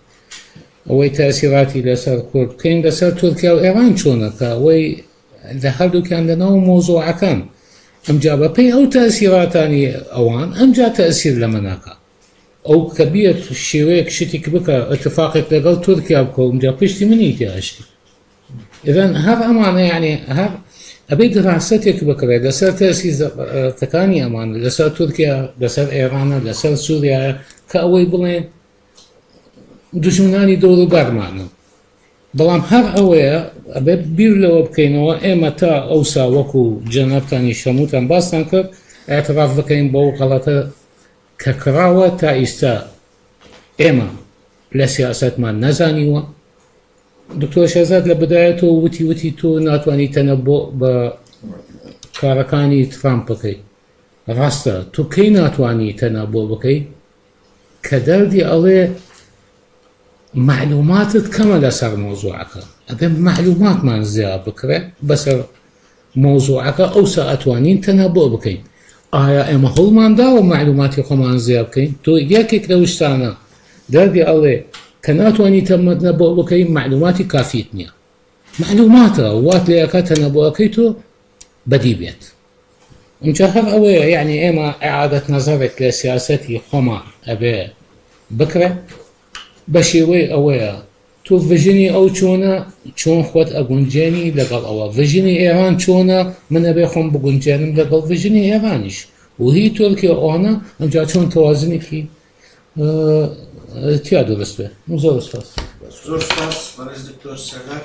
اوی تأثیراتی لسر کرد کین لسر ترکیه و ایران چونه که اوی لهردو کن لنو موضوع کن امجا بپی او تأثیراتانی اوان امجا تأثیر لمناکا او كبيت الشيويك شتيك بكا اتفاقك لقل تركيا بكو امجا بشتي مني تاشي اذن هذا امانة يعني هذا ئەبێ دراستێک بکرێت لەسەر تەسیزەکانی ئەمان لەسەر تورکیا لەسەر ئێرانە لەسەر سووریایە کە ئەوەی بڵێن دژمنانی دەوروبەرمانن بەڵام هەر ئەوەیە ئەبێ بیر لەوە بکەینەوە ئێمە تا ئەوسا وەکو جەنابتانی شەموتان باستان کرد ئاعتراف بکەین بەو غەڵەتە کە کراوە تا ئیستا ئێمە لە سیاسەتمان نەزانیوە دکتۆر شێرزاد لە بەدایەتەوە وتی تۆ ناتوانیتەنە بە کارەکانی ترامپ بکەیت ڕاستە تۆ کەی ناتوانیتەنە بۆ بکەیت کە دەردی ئەڵێ معلوماتت کەمە لەسەر مۆزوعەکە ئەبێ معلوماتمان زیاد بکرێت بەسەر مۆزوعەکە ئەوسا ئەتوانین تەنە بۆ بکەین ئایا ئێمە هەوڵمان داوە معلوماتی خۆمان زیاد بکەین تۆ یەکێک لە شتانە دەردی ئەڵێ کە ناتوانیتە بۆ بکەین معلوماتی کافیت نییە معلوماتە وات لە یەکاتەنە بۆ ئەەکەی تۆ بەدی بێت اینجا هەر ئەوەیە یعنی ئێمە ئیعادەت نەزەرێک لە سیاسەتی خۆمان ئەبێ بکرێت بە شێوەی ئەوەیە تۆ ڤژنی ئەو چۆنە چۆن خۆت ئەگونجێنی لەگەڵ ئەوە ڤژنی ئێران چۆنە من ئەبێ خۆم بگونجێنم لەگەڵ ڤژنی ئێرانیش و هی تۆرکیا ئەوانە ئەمجا چۆن تەوازنێکی تیا دروست بێ زۆر سپاس زۆر سپاس بەڕێز دکتۆر سەردار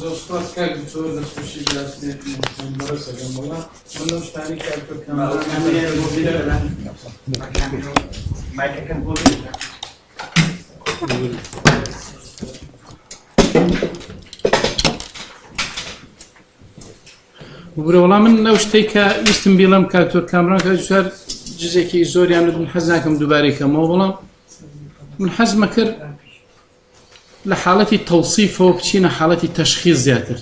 زۆر سپاس کاک دکتۆر دەستخۆشی بەڕێزێتی بەڕێز سەردار وەڵا من لەو شتانی کار کردم مایکەکەم بۆ بگورە وەڵام من لەو شتەی کە ویستم بیڵم کاکتۆر کامران کە جوار جزێکی زۆریان من حەز ناکەم دووبارێکەمەوە بەڵام من حەزمە کرد لە حاڵەتی تەوسیفەوە بچینە حاڵەتی تەشخیص زیاتر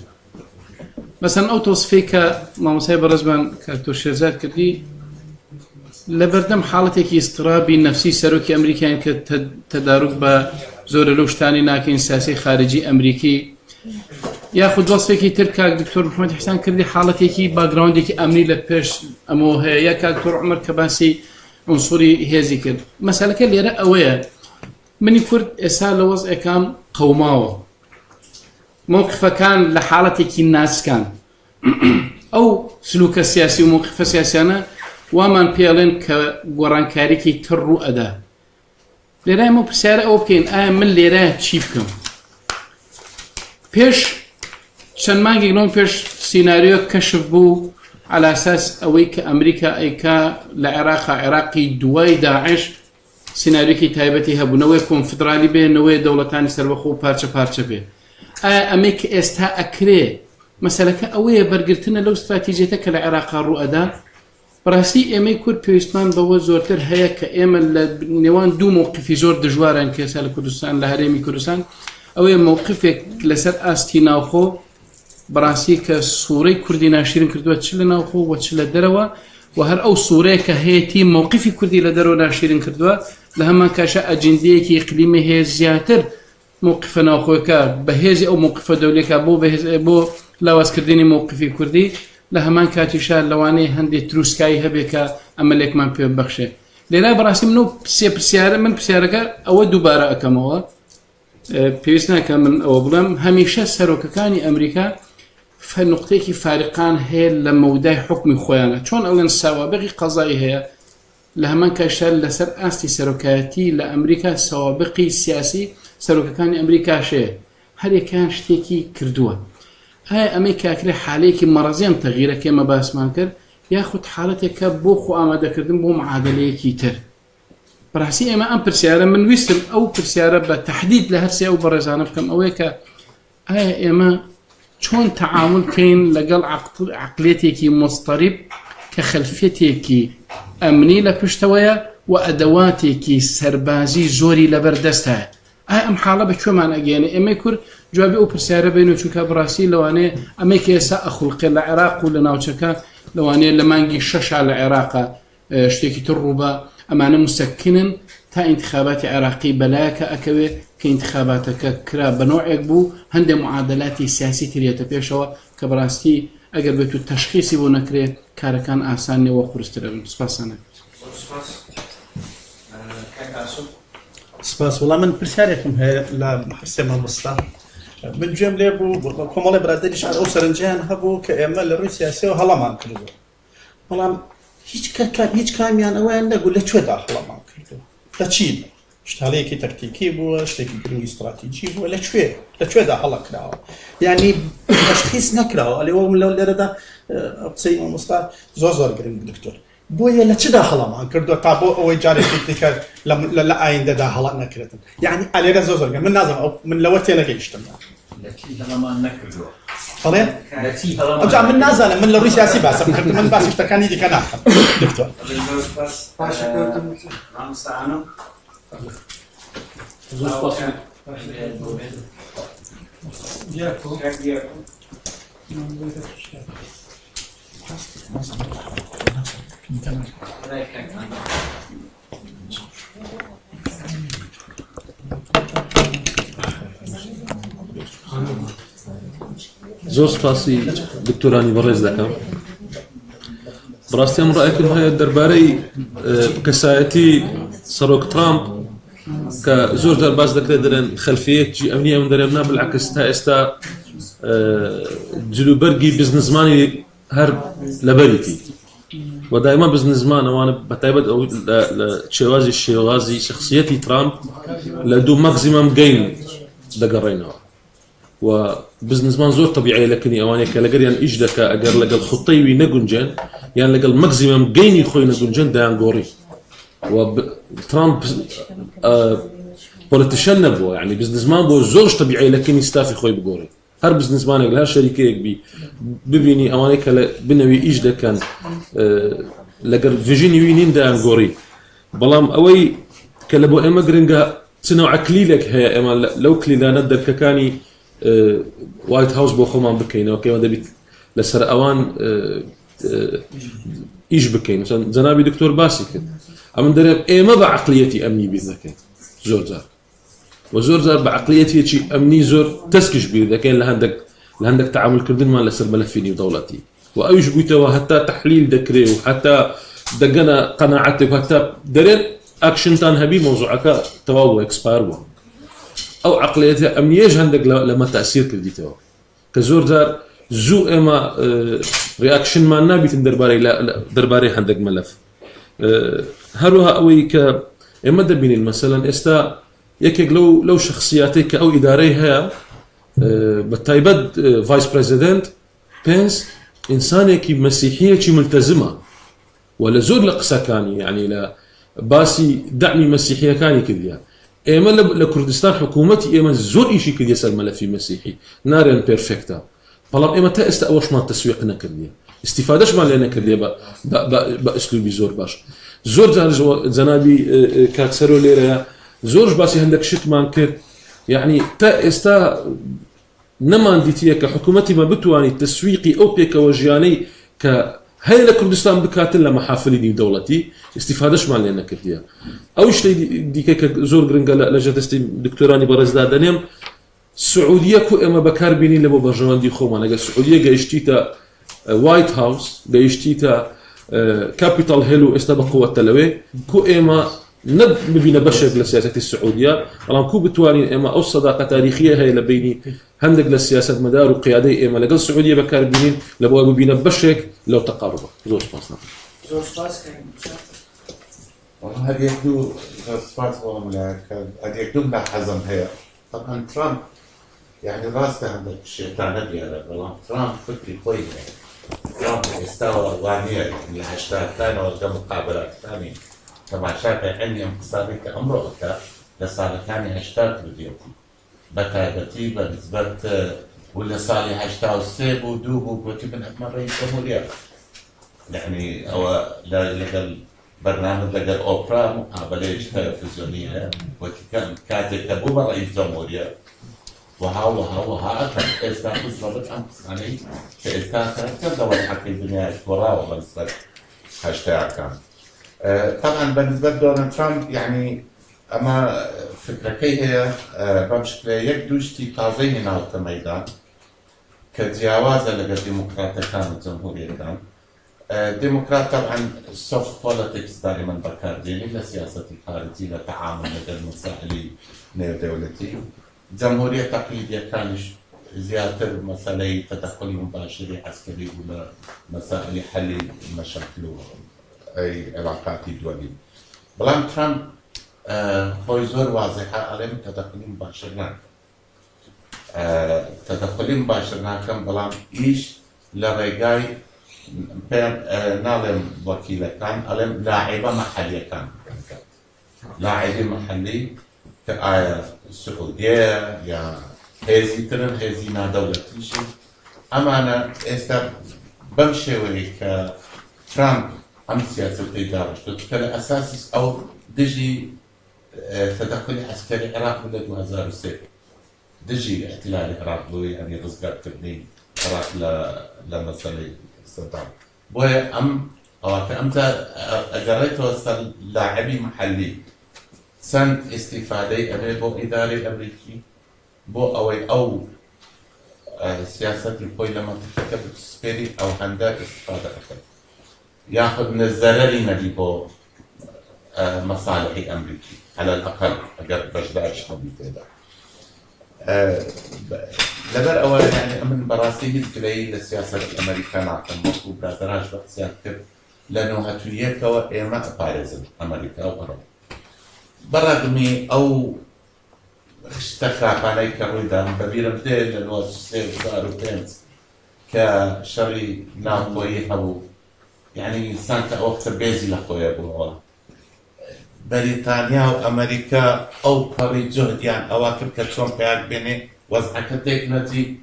مەسەن ئەو تەوسفەی کە مامۆستای بەڕێزمان کاکتۆر شێرزاد کردی لە بەردەم حاڵەتێکی ئیسترابی نەفسی سەرۆکی ئەمریکایان کە تەداروک بە زۆرە لەو شتانی ناکەین سیاسی خارجی ئەمریکی یاخود وەسفێکی تر کاک دکتۆر محەممەد حسان کردی حاڵەتێکی باگراوندێکی ئەمنی لە پێش ئەمەوە هەیە یا کاک دکتۆر عومەر کە باسی عنسوری هێزی کرد مەسەلەکە لێرە ئەوەیە منی کورد ئێستا لە وەزعێکام قەوماوە موقفەکان لە حاڵەتێکی ناسکان ئەو سلوکە سیاسی و موقفە سیاسیانە وامان پێڵێن کە گۆڕانکاریکی تر ڕوو ئەدا لێرای ئەمە پرسیارە ئەوە بکەین ئایا من لێرە چی بکەم پێش چەند مانگێک لەم پێش سیناریۆ کەشف بوو على ئەساس ئەوەی کە ئەمریکا ئەیکا لە عێراقی دوای داعش سیناریۆکی تایبەتی هەبوونەوەی کۆنفدرالی بێنەوەی دەوڵەتانی سەربەخۆ و پارچە پارچە بێ ئایا ئەمەی کە ئێستا ئەکرێ مەسەلەکە ئەوەیە بەرگرتنە لەو استراتیژیەتە کە لە عێراقا ڕوئەدا بەڕاستی ئێمەی کورد پێویستمان بەوە زۆرتر هەیە کە ئێمە لە نێوان دوو مووقفی زۆر دژوارن کە ئێستا لە کوردستان لە هەرێمی کوردستان ئەوەیە مووقفێک لەسەر ئاستی ناوخۆ بەڕاستی کە سوورەی کوردی ناشرین کردووە چ لە ناوخۆ و چ لە دەرەوە و هەر ئەو سوورەیە کە هەیەی مووقفی کوردی لە دەرەوە ناشرین کردووە لە هەمان کاشە ئەجندەیەکی ئیقلیمی هەیە زیاتر مووقفە ناوخۆیەکە بەهێزی ئەو مووقفە دەولێکە بۆ لاوازکردنی مووقفی کوردی لە هەمان کاتیشا لەوانەیە هەندێک تروسکایی هەبێ کە ئەمەلێکمان پێ بەخشێ لێرا بەڕاستی من سێ پرسیارە من پرسیارەکە ئەوە دووبارە ئەەکەمەوە پێویست ناکە من ئەوە بڵم هەمیشە سەرۆکەکانی ئەمریکا نقطەیەکی فارقان هەیە لە مەودای حکمی خۆیانە چۆن ئەڵێن ساوابقی قەزایی هەیە لە هەمان کاشە لەسەر ئاستی سەرۆکایەتی لە ئەمریکا ساوابقی سیاسی سەرۆکەکانی ئەمریکاشەیە هەرێکیان شتێکی کردووە ئایا ئەمەی کاکرێ حالەیەکی مەڕەزیان تەغیرەکە ئێمە باسمان کرد یاخود حاڵەتێکە بۆ خۆ ئامادەکردن بۆ معادلەیەکی تر بەڕاستی ئێمە ئەم پرسیارە من ویستم ئەو پرسیارە بە تەحدید لە هەرسێ ئەو بەڕێزانە بکەم ئەوەیە کە ئایا ئێمە چۆن تەعامل بکەین لەگەڵ عقلێتێکی مستەریب کە خەلفێتێکی ئەمنی لە پشتەوەیە و ئەدەواتێکی سەربازی زۆری لەبەردەستە ئایا ئەم حاڵە بە کوێمان ئەگەێنێ ئێمەی کورد جوابی ئەو پرسیارە بینەوە چونکە بڕاستی لەوانەیە ئەمەی کە ئێستا ئەخڵقێ لە عێراق و لە ناوچەکە لەوانەیە لە مانگی شەشا لە عێراقا شتێکی تر ڕووبە ئەمانە مسەکینن تا انتخاباتی عێراقی بەلایەکە ئەکەوێ کە انتخاباتەکە کرا بە نوعێک بوو هەندێک معادلاتی سیاسی ترێتە پێشەوە کە بەڕاستی ئەگەر بێت و تەشخیصی بۆ نەکرێت کارەکان ئاسان نێوە قورسترە بن سپاسانە سپاس وڵام من پرسیارێکم هەیە لە حسێ مامۆستا من جمله بو كمال برادري شعر او سرنجان هبو كاما لروسيا سيو هلا ما كردو بلام هیچ کامیان اوان نقول له شو داخل ما كردو لا تشيد اشتغليكي تكتيكي بو اشتكي جرين استراتيجي بو لا شو داخل كراو يعني تشخيص نكراو اللي هو لو لردا قصي مصطفى زوزور جرين دكتور بويا لا تشدا خلا ما كردو تابو او جاري تكتيك لا عين دا خلا نكرتن يعني على زوزور من نازم من لوتي انا جيشتم لما ما نكردو طيب ارجع من نازل من الروسيا سي باس من باس اشتكاني دي كان دكتور زۆر سپاسی دکتۆرانی بەڕێز دەکەم. بەڕاستی ئەم ڕائەکرد هەیە دەربارەی کەسایەتی سەرۆک ترامپ کە زۆر جار باس دەکرێت دەرێن خەلفیەتی ئەمنی ئەم دەرێ بالعکس تا ئێستا جلوبەرگی بزنسمانی هەر لەبەریتی و دایما بزنسمان ئەوانە بەتایبەت ئەو لە شێوازی شخصیەتی ترامپ لە دوو مەکزیمەم گەین دەگەڕێنەوە و بزنسمان زۆر طبیعیە لەکنی ئەوانەیە کە لەگەریان ئیش دەکا ئەگەر لەگەڵ خوتەی وی نەگونجێن یان لەگەڵ مەکزیمەم گەینی خۆی نەگونجێن دایان گۆڕی و ترامپ پۆلیتیشەن نەبووە یعنی بزنسمان بۆ زۆرش طبیعیە لەکنی ستافی خۆی بگۆڕی هەر بزنسمانێک لە هەر شەریکەیەک ببینی ئەوانەی کە بنەوی ئیش دەکەن لەگەر ڤژنی وی نین دایان گۆڕی بەڵام ئەوەی کە لە بۆ ئێمە گرنگە چنەوە کلیلێک هەیە ئێمە لەو کلیلانە دەرکەکانی وايت هاوس بۆ خۆمان بکەینەوە کە ئێمە دەبیت لەسەر ئەوان ئیش بکەین جەنابی دکتۆر باسی کرد ئەمن دەرێت ئێمە بە عەقلیەتی ئەمنی بیر دەکەین زۆر جار و زۆر جار بە عەقلیەتێکی ئەمنی زۆر تەسکیش بیر دەکەین لە هەندێک تەعاملکردنمان لەسەر مەلەفی نێودەوڵەتی و ئەویش بوویتەوە هەتا تەحلیل دەکرێ و هەتا دەگەنە قەناعەتێک هەتا دەرێت ئاکشنتان هەبی مۆزوعەکە تەواو بووە ئەکسپایر بووە ئەو عەقلیەتە ئەمنیەش هەندێک لەمە تەئسیر کردیتەوە کە زۆر جار زوو ئێمە ڕیاکشنمان نابیتن دەربارەی هەندێک مەلەف هەروەها ئەوەی کە ئێمە دەبینین مەسەلەن ئێستا یەکێک لەو شخصیاتەی کە ئەو ئیدارەی هەیە بە تایبەت ڤایس پرەزیدەنت پێنس ئینسانێکی مەسیحیەکی ملتەزمە و لە زۆر لە قسەکانی یعنی لە باسی دعمی مەسیحیەکانی کردیە ئێمە لە کوردستان حکوومەتی ئێمە زۆر ئیشی کردیە سەر مەلەفی مەسیحی نارێن پێرفێکتە بەڵام ئێمە تا ئێستا ئەوەشمان تەسویق نەکردیە استیفادەشمان لێ نەکردیە بە ئەسلوبی زۆر باش زۆر جار جەنابی کاکسەرۆ لێرەیە زۆرش باسی هەندێک شتمان کرد یعنی تا ئێستا نەماندیتیە کە حکوومەتی مە بتوانیت تەسویقی ئەو پێکەوە ژیانەی کە هەیە لە کوردستان بکاتن لە مەحافلی نێودەوڵەتی استیفادەشمان لێ نەکردیە ئەو شتەی دیکە کە زۆر گرنگە لە ژەدەستی دکتۆرانی بەڕێزدا دەنێم سعودیە کو ئێمە بەکاربینین لە بۆ بەرژەوەندی خۆمان ئەگەر سعودیە گەیشتیتە وايت هاوس گەیشتیتە کاپیتال هێل و ئێستا بەقووەتە لەوێ کو ئێمە نبینە بەشێک لە سیاسەتی سعودیە بەڵام کو بتوانین ئێمە ئەو سەداقە تاریخیە هەیە لە بینی هەندێک لە سیاست مەدار و قیادەی ئێمە لەگەڵ سعودیە بەکاربینین لە بۆ ببینە بەشێک لەو تەقاربە زۆر سپاس زۆر سپاس هەر یەک دوو سپاس بۆم هەر یەک دوو بە حەزم هەیە طبعا ترامپ يعني ڕاستە هەندێک شێتانە دیارە بەڵام ترامپ فکری خۆی هەیە ترامپ ئێستا وانە لە هەشتادەکانەوە لەگە مقابلاتەکانی تەماشاکە ئەنی ئەم قسانەی کە ئەمڕۆ ئەکا لە ساڵەکانی هەشتاد کردێتی بەتایبەتی بە نسبەت و لە ساڵی 83 بوو 2 بوو گوتی من ئەمە ڕێی جەمهوریە یعنی ئەوە لەگەڵ بەرنامە لەگەڵ ئۆپرا مقابلەیەکی تەلەڤیزیۆنی هەیە وەتی کاتێک کە بوو بە ڕێی جەمهوریە وها ئێستا بزڵت ئەم قسانەی کە ئێستا کردەوە حەقی دنیاش گۆڕاوە بەنسبەت هەشتەیەکان طبعا بەنسبەت دۆنالد ترامپ یعنی ئەمە فکرەکەی هەیە بەم شکلە یەک دووشتی تازەی هێناوەتە مەیدان کە جیاوازە لەگەڵ دیموکراتەکان و جەمهوریەکان ديمقراط طبعا سوفت بوليتكس دائما بكارديني لسياسة خارجية لتعامل مع المسائل الدولتية جمهورية تقليدية كانش زيادة مسألة تدخل مباشر عسكري ولا مسائل حل مشاكل أي علاقات دولية. بلان ترامب هو زور واضحة على تدخل مباشر تدخل مباشر كم بلان إيش لرجاي نعلم وكيل كان علم لاعبة محلية كان لاعب محلي كآية السعودية يا هذي ترن هذي نا دولتي شيء أما أنا استر بمشي ويك ترامب عم سياسة الإدارة كلا أساس أو دجي تدخل عسكري العراق ولا 2006 دجي احتلال العراق يعني رزقات تبني العراق لمسألة صدام بوي أم أو كأمت أجريت وصل لاعبي محلي سن استفادة أبي بو إداري أمريكي بو أو سياسة الكوي لما تفكر سبيري أو عندك استفادة أكثر يأخذ من الزرري ندي بو مصالح أمريكي على الأقل أجر بجدارش نبي كذا لبر أول يعني من براسي هتلاقي للسياسة الأمريكية المفروض برادراج وقت سياسة لأنه هتوية كوا إما باريزن أمريكا أو أوروبا برغم أو اشتكى علي كرويدا ببير بديل الواسطة وأوروبينز كشري ناوي هبو يعني إنسان كوقت بيزي لخويا بوا بريطانيا وأمريكا أو بري جهد يعني أواكب كترامب قاعد بيني وضعك تكنتي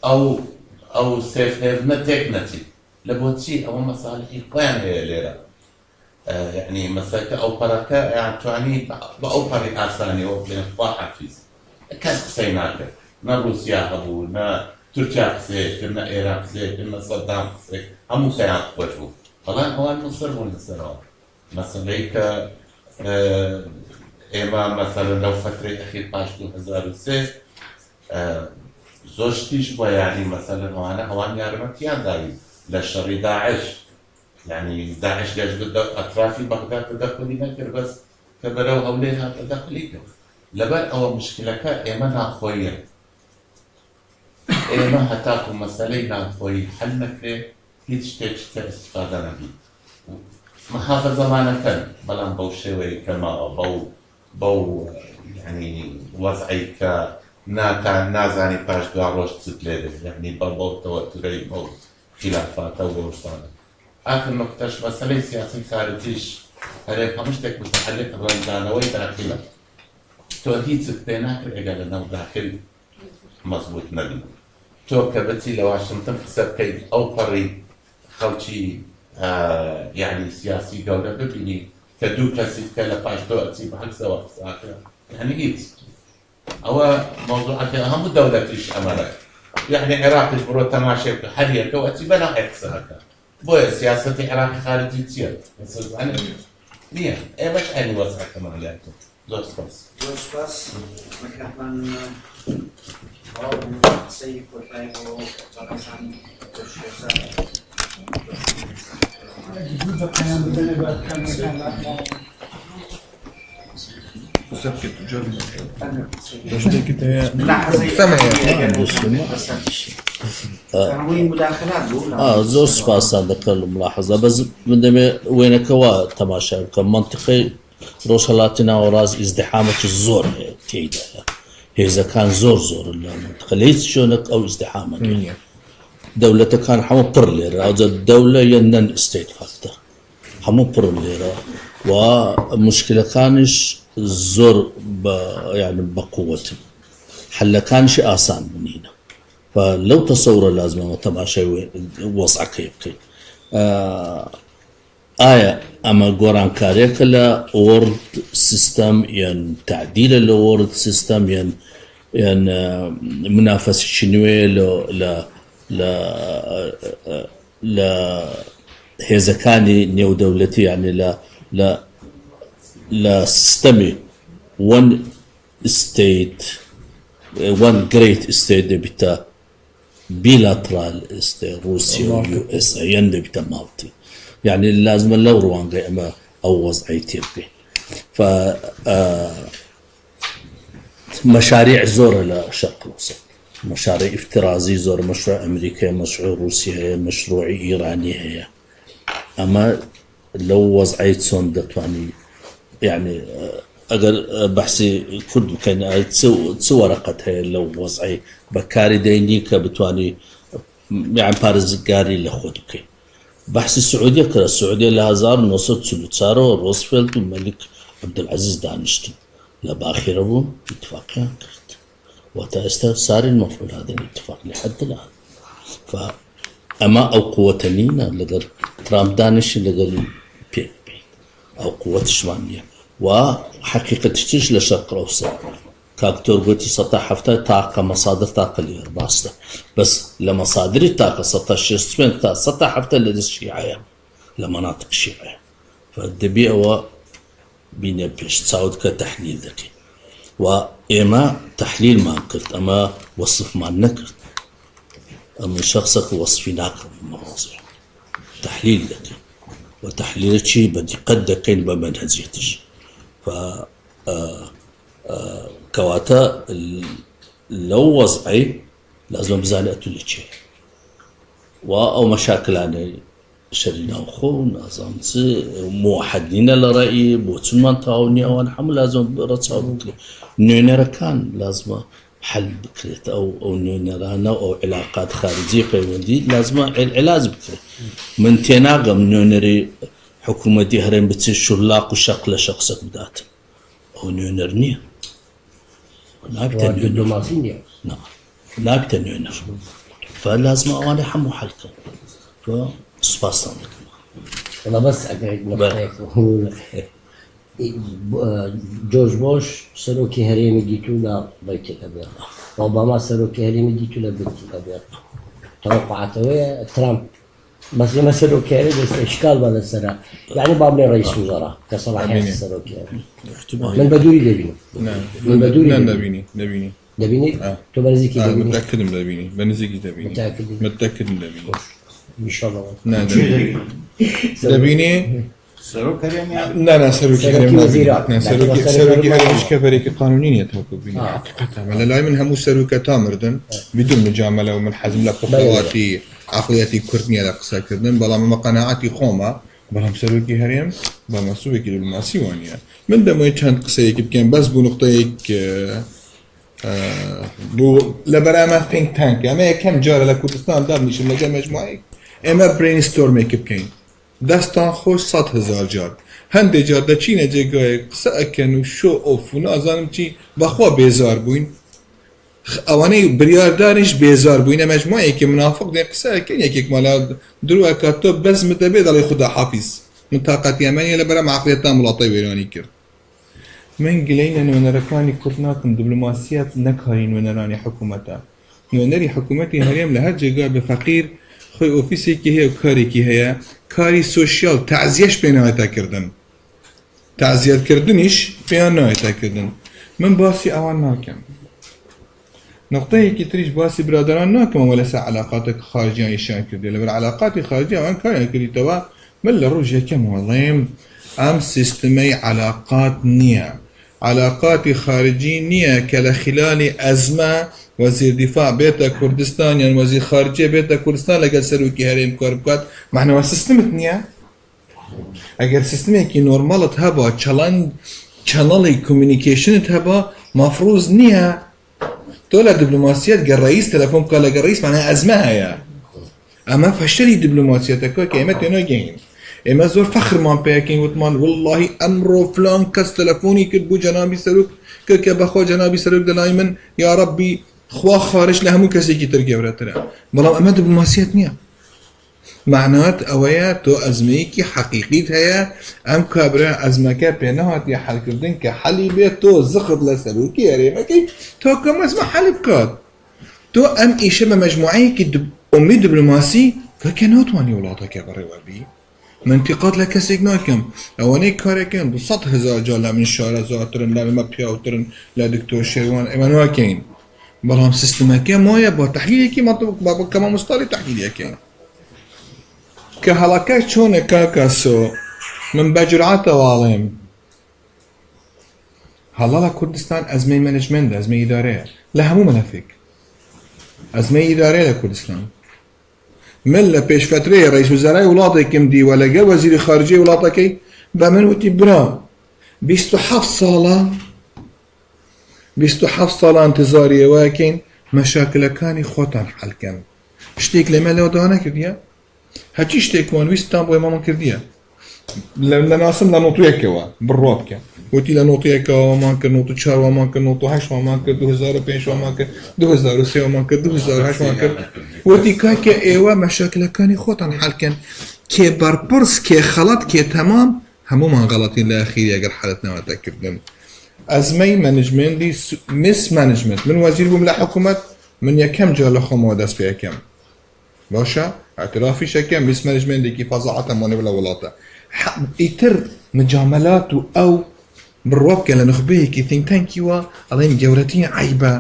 أو سيف هيفنا تكنتي لبوتشي أو مصالحي قيام هي ليرة يعني مثلا أو بركة يعني تواني أو بري آساني أو بين واحد فيز كاس سيناك نا روسيا أبو نا تركيا خسيت نا إيران خسيت نا صدام خسيت هم كيان وجهه طبعا هو المصر والنصر مثلا هيك إما مثلا لو فترة أخير باش 2006 زوجتيش بو يعني مثلا وأنا أوان يارمتيان داري للشر داعش يعني داعش جاش ضد أطرافي بغداد تدخلي نكر بس كبروا أوليها تدخلي لبر أو مشكلة إما ناخوية إما هتاكو مسألة ناخوية حل نكره هيتش تيتش استفادة نبي محافظة معنا كان بلان بوشوي كما بو يعني وضعي كان نازاني باش دواروش تسكليده يعني بو توتري بو خلافات أو وشطانة آخر نقطش مسألة سياسي خارجيش هريب همشتك متحلق برندانوي داخلة توهيد سبتيناك الإقالة نو داخل مضبوط نبي تو كبتي لو عشمتم حساب كيد أو بري خلشي يعني سياسي جولة ببيني كدو كاسيف كلا باش دو أتسيب حق سوا يعني إيت أو موضوع أهم دولة تيش أمرك يعني عراق برو تماشي حاليا كو أتسيب أنا حكسها بوي سياسة العراق خارجي تصير يصير أنا ليه إيه باش أنا وضع كمان لأنتم زوج باس مكان سيف وطيبو طبعاً زور سپاس دەکەم ملاحظە بەس بندەمێ وێنەکەەوە تەماشا بکەم منطقەی ڕۆژهەڵاتی ناوەڕاز ئیزدحامێکی زۆر هەیە تێیدایە هێزەکان زۆر لە منطقە لە هیچ شوێنێک ئەو ئیزدحامە نییە دەولەتەکان هەموو پڕ لێرە ئەوجا دەولە یە نەن ئستیت فاکتە هەموو پڕن لێرە و مشکلەکانش زۆر يعني بقوتن حلەکانشی ئاسان بنینە فلو تصور لازم تماشي وضعك يبكي آية أما قران كاريك لا وورد سيستم ين تعديل الوورد سيستم ين منافسة شنوية لا هيزكاني نيو دولتي يعني لا سيستمي one state one great state بتا bilateral روسيا ويو اس اي يندب تمالتي يعني لازم لو روان اما او وضعي تيربي ف مشاريع زورة للشرق الأوسط، مشاريع افترازي زور، مشروع أمريكا، مشروع روسيا، مشروع إيراني هي. أما لو وضعيت صندوق يعني أجر بحثي كل كان تسوى ورقة هي لو وضعي بكاري دينيك بتواني يعني بارز قاري لخودك بحث السعودية كرا السعودية لها زار نوصل سلوتسارو روزفلت والملك عبد العزيز دانشتن لباخر أبو اتفاقيا كرت وتأستر صار المفروض هذا الاتفاق لحد الآن. فأما أو قوة نينا لقر ترامب دانش لقر بي أو قوة شمالية وحقيقة تشتيش للشرق الأوسط كاكتور قلتي سطح حفتة طاقة مصادر طاقة اللي رباسته بس لمصادر الطاقة سطح شسمين سطح حفتة لدى الشيعية لمناطق الشيعية فالدبيع هو بين بيش تساعد كتحليل ذكي وإما تحليل ما قلت أما وصف ما نكرت أما شخصك وصفي ناقر المواضيع تحليل ذكي وتحليل شيء بدي قد كين بمنهجيتش ف كواتا لو وضعي لازم بزاني أتولي شيء أو مشاكل أنا شرينا وخو نظام موحدين لرأي بوتسون منطقوني أو نحن لازم رتصاو بكري نونيرا كان لازم حل بكريت أو نونيرانا أو علاقات خارجية قيوندي لازم العلاج بكري من تناغم نونيري حكومة دي هرين بتصير شلاق وشق لشخصك بدات أو نونيرني ناكتن دبلوماسية نعم ناكتن نونير فلازم أنا حمو حلقة سباستان أنا بس جورج بوش سروكي هريمي ديتو لا بيت الأبيض أوباما سروكي هريمي ديتو لا بيت الأبيض توقعاته ترامب بس لما سروكي هريمي بس إشكال بهذا السنة يعني بابني رئيس وزراء كصلاحيات السروكي هريمي من بدوري دبيني من بدوري دبيني تو بنزيكي دبيني متأكد من دبيني بنزيكي دبيني متأكد من دبيني إن شاء الله نعم دبيني سروكي يعني لا سروكي هرم سروكي هرم مش كفريق قانونية توقف بيني حقيقة لا من همو سروكة تامردن بدون مجاملة ومن حزم لقواتي عقلياتي كردنية لقصة كردن بلا ما قناعاتي خومة بلام سروكي هرم بلا سويكي للماسيوانية من دموي كانت قصيك بكين بس بو نقطيك بو لبرامة think tank اما كم جارة لكردستان دار نشم لجا مجموعي اما برين ستورميك بكين دستان خوش 100,000 جار هنده جار دا چینه جگای قصه اکن و شو اوف و نازانم چی بخوا بیزار بوین اوانه بریاردارش بیزار بوین مجموعه که منافق ده قصه اکن یکیک مالا درو اکاتو بزم دبی دالی خدا حافظ من طاقت یمانی لبرم عقلیتا ملاطی ویرانی کرد من قلين أن ونركاني كرناكم دبلوماسيات نكارين ونراني حكومتا ونري حكومتي هريم لهرجة قابل فقير خوي أوفيسي كي هي وكاري كي هي كاري سوشيال تعزيش بينها كردن تعزيات كردنيش بينها كردن من باسي أوان ناكم نقطة كي تريش باسي برادران ناكم ولا سا علاقاتك خارجية إيشان كردي لبر علاقاتي خارجية وان كاري كردي توا من الرجية كم والله أم سيستمي علاقات نية علاقات خارجية نية كلا خلال أزمة وزير دفاع بيتا كردستان يعني وزير خارجية بيتا كردستان لقد سروكي هريم كوربكات معنا وسيستمت نية اگر سيستمي كي نورمالت هبا چانالي كوميونيكيشنت هبا مفروض نية تولا دبلوماسيات قال رئيس تلفون قال لقى الرئيس معناها أزمة هيا أما فشتري دبلوماسياتك كيمت ينوجين اما زور فخر مان بيكين وطمان والله امرو فلان كس تلفوني كتبو جنابي سروك كيكا بخوا جنابي سروك دلايمن يا ربي خوا خارج لهمو كسي كي ترقي وراترا بلام اما دبلوماسيات نيا معنات اويا تو ازميكي حقيقيت هيا ام كابرا ازمكا بينهات يا حل كردن كحلي بيت تو زخد لسروكي يا ريمكي تو كم اسمع حل بكات تو ام ايشما مجموعي كي امي دبلوماسي كنوت واني ولاتك يا بري وبي منطقات لكسيك ناكم اواني كاركن ب 100,000 جال من شارع زاترن لا ما بياوترن لا دكتور شيوان ايمانوا كاين بلام سيستماكي مويا با تحليلي ما كما مستاري تحليلي كاين كهلاكات شون كاكاسو من بجرعات واليم هەڵا لە کوردستان ئەزمەی مەنجمنت ئەزمەی ئیدارەیە لە هەموو مەلەفێک ئەزمەی ئیدارەیە لە کوردستان من لە پێشفترەیە ڕئیس وزرای وڵاتێکم دیوە لەگەڵ وەزیری خارجی وڵاتەکەی بە من وتی برا 27 ساڵە 27 ساڵە انتظاریەوەکەین مەشاکلەکانی خۆتان حەلکەن شتێک لێمە لەوەداوا نەکردیە هەچی شتێکمان ویستان بۆ ئێمەمان کردیە لە ناسم لە نۆتویەکەوە بڕۆ بکە وتی لە نۆتیەکەوەمان کرد 4وەمان کرد 8وەمان کرد 2005وەمان کرد 2003وەمان کرد 2008وەمان کرد وتی کاکە ئێوە مەشاکلەکانی خۆتان حەلکەن کێ بەرپرس کێ خەڵەت کێ تەمام هەمومان غەڵەتین لە ئەخیری ئەگەر حەلەت نەوەتەکردن ئەزمەی مەنجمنتی میس مەنجمنت من وەزیر بووم لە حکوومەت من یەکەم جا لە خۆمەوە دەست پێ یەکەم باشە اعترافیشەکەم میس مەنجمنتێکی فەزاعەتەمانێ لە وڵاتە ئیتر مجاملات و ئەو بڕۆ بکە لە نخبەیەکی تینگتانکیوە ئەڵێن گەورەترین عیبە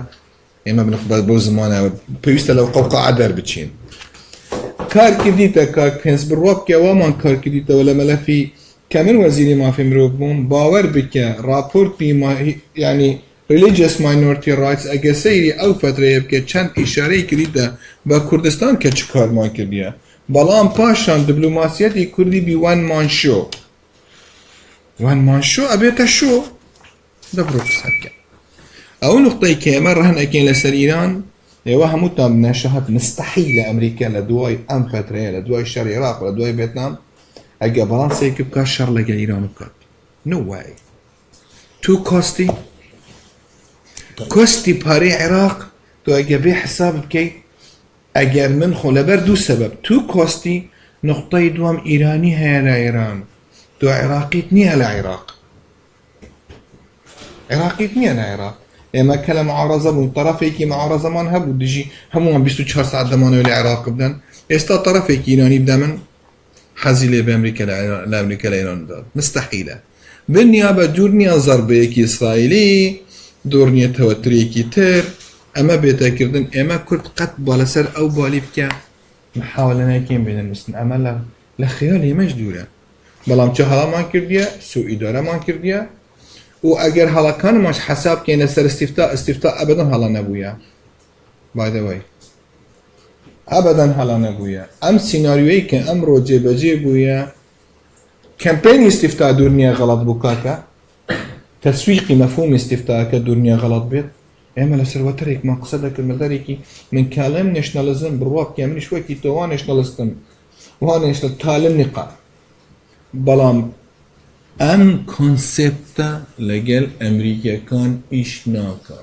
ئێمە بنخبەت بۆ زمانەوە پێویستە لەو قەوقەعە دەربچین کار کردیتە کاک پێنس بڕۆ بکەوەمان کار کردیتەوە لە مەلەفی کە من وەزیری مافی مرۆڤ بووم باوەڕ بکە راپۆرتی ینی religious minority rights ئەگە سەیری ئەو فترەیە بکە چەند ئیشارەی کردیتە بە کوردستان کە چ کارمان کردیە بەڵام پاشان دیبلۆماسیەتی کوردی بی وان مان شۆ ئەبێتە شۆ دەبڕۆ قسە بکە ئەو نقطەی کە ئێمە ڕەهن ئەکەین لەسەر ئیران ئێوە هەمووتان نەشەهەت مستەحیل لە ئەمریکا لە دوای ئەم فترەیە لە دوای شەڕی عێراق لە دوای ڤێتنام ئەگە بەڵانسێکی بکە شەڕ لەگەڵ ئیران بکات no way تو کۆستی پارەی عێراق تۆ ئەگە بێ حساب بکەیت ئەگەر من خۆ لەبەر دوو سەبەب تو کۆستی نقطەی دوام ئیرانی هەیە لە ئێران تۆ عێراقیت نییە لە عێراق عێراقیت نییە لە عێراق ئێمە کە لە معارەزە بووین تەرەفێکی معارەزەمان هەبوو دژی هەمووان 24 ساعت دەمانەوە لە عێراق بدەن ئێستا تەرەفێکی ئیرانی بدە من حەزی لێ بە ئەمریکا لە ئەمریکا لە ئێران بدات مستەحیلە بنیابە دوور نییە زەربەیەکی ئیسرائیلی دوور نییە تەوەترێکی تر ئەمە بێتەکردن ئێمە کورد قەت با لەسەر ئەو بالی بکە محاولە ناکەین بێنەنووسن ئەمە لە خەیاڵ ئێمەش دوورە بەڵام چه هەڵامان کردیە سوء ئیدارەمان کردیە و ئەگەر هەڵەکانماش حەساب بکەین لەسەر ئستیفتا ئەبەدەن هەڵا نەبوویە by the way ئەبەدەن هەڵا نەبوویە ئەم سیناریۆیی کە ئەمڕۆ جێبەجێ بوویە کەمپێنی استیفتا دوور نییە غەڵەت بوو کاکە تەسویقی مەفهومی استیفتاکە دوور نییە غەڵەت بێت ئێمە لەسەر وەتەرێکمان قسە دەکرد مەدەرێکی من کاڵێم نێشنەلزم بڕوا بکە منیش وەکی تۆ وا نێشنەلستم وا نێشنە تالم نیقا بەڵام ئەم کۆنسێپتە لەگەڵ ئەمریکیەکان ئیش ناکە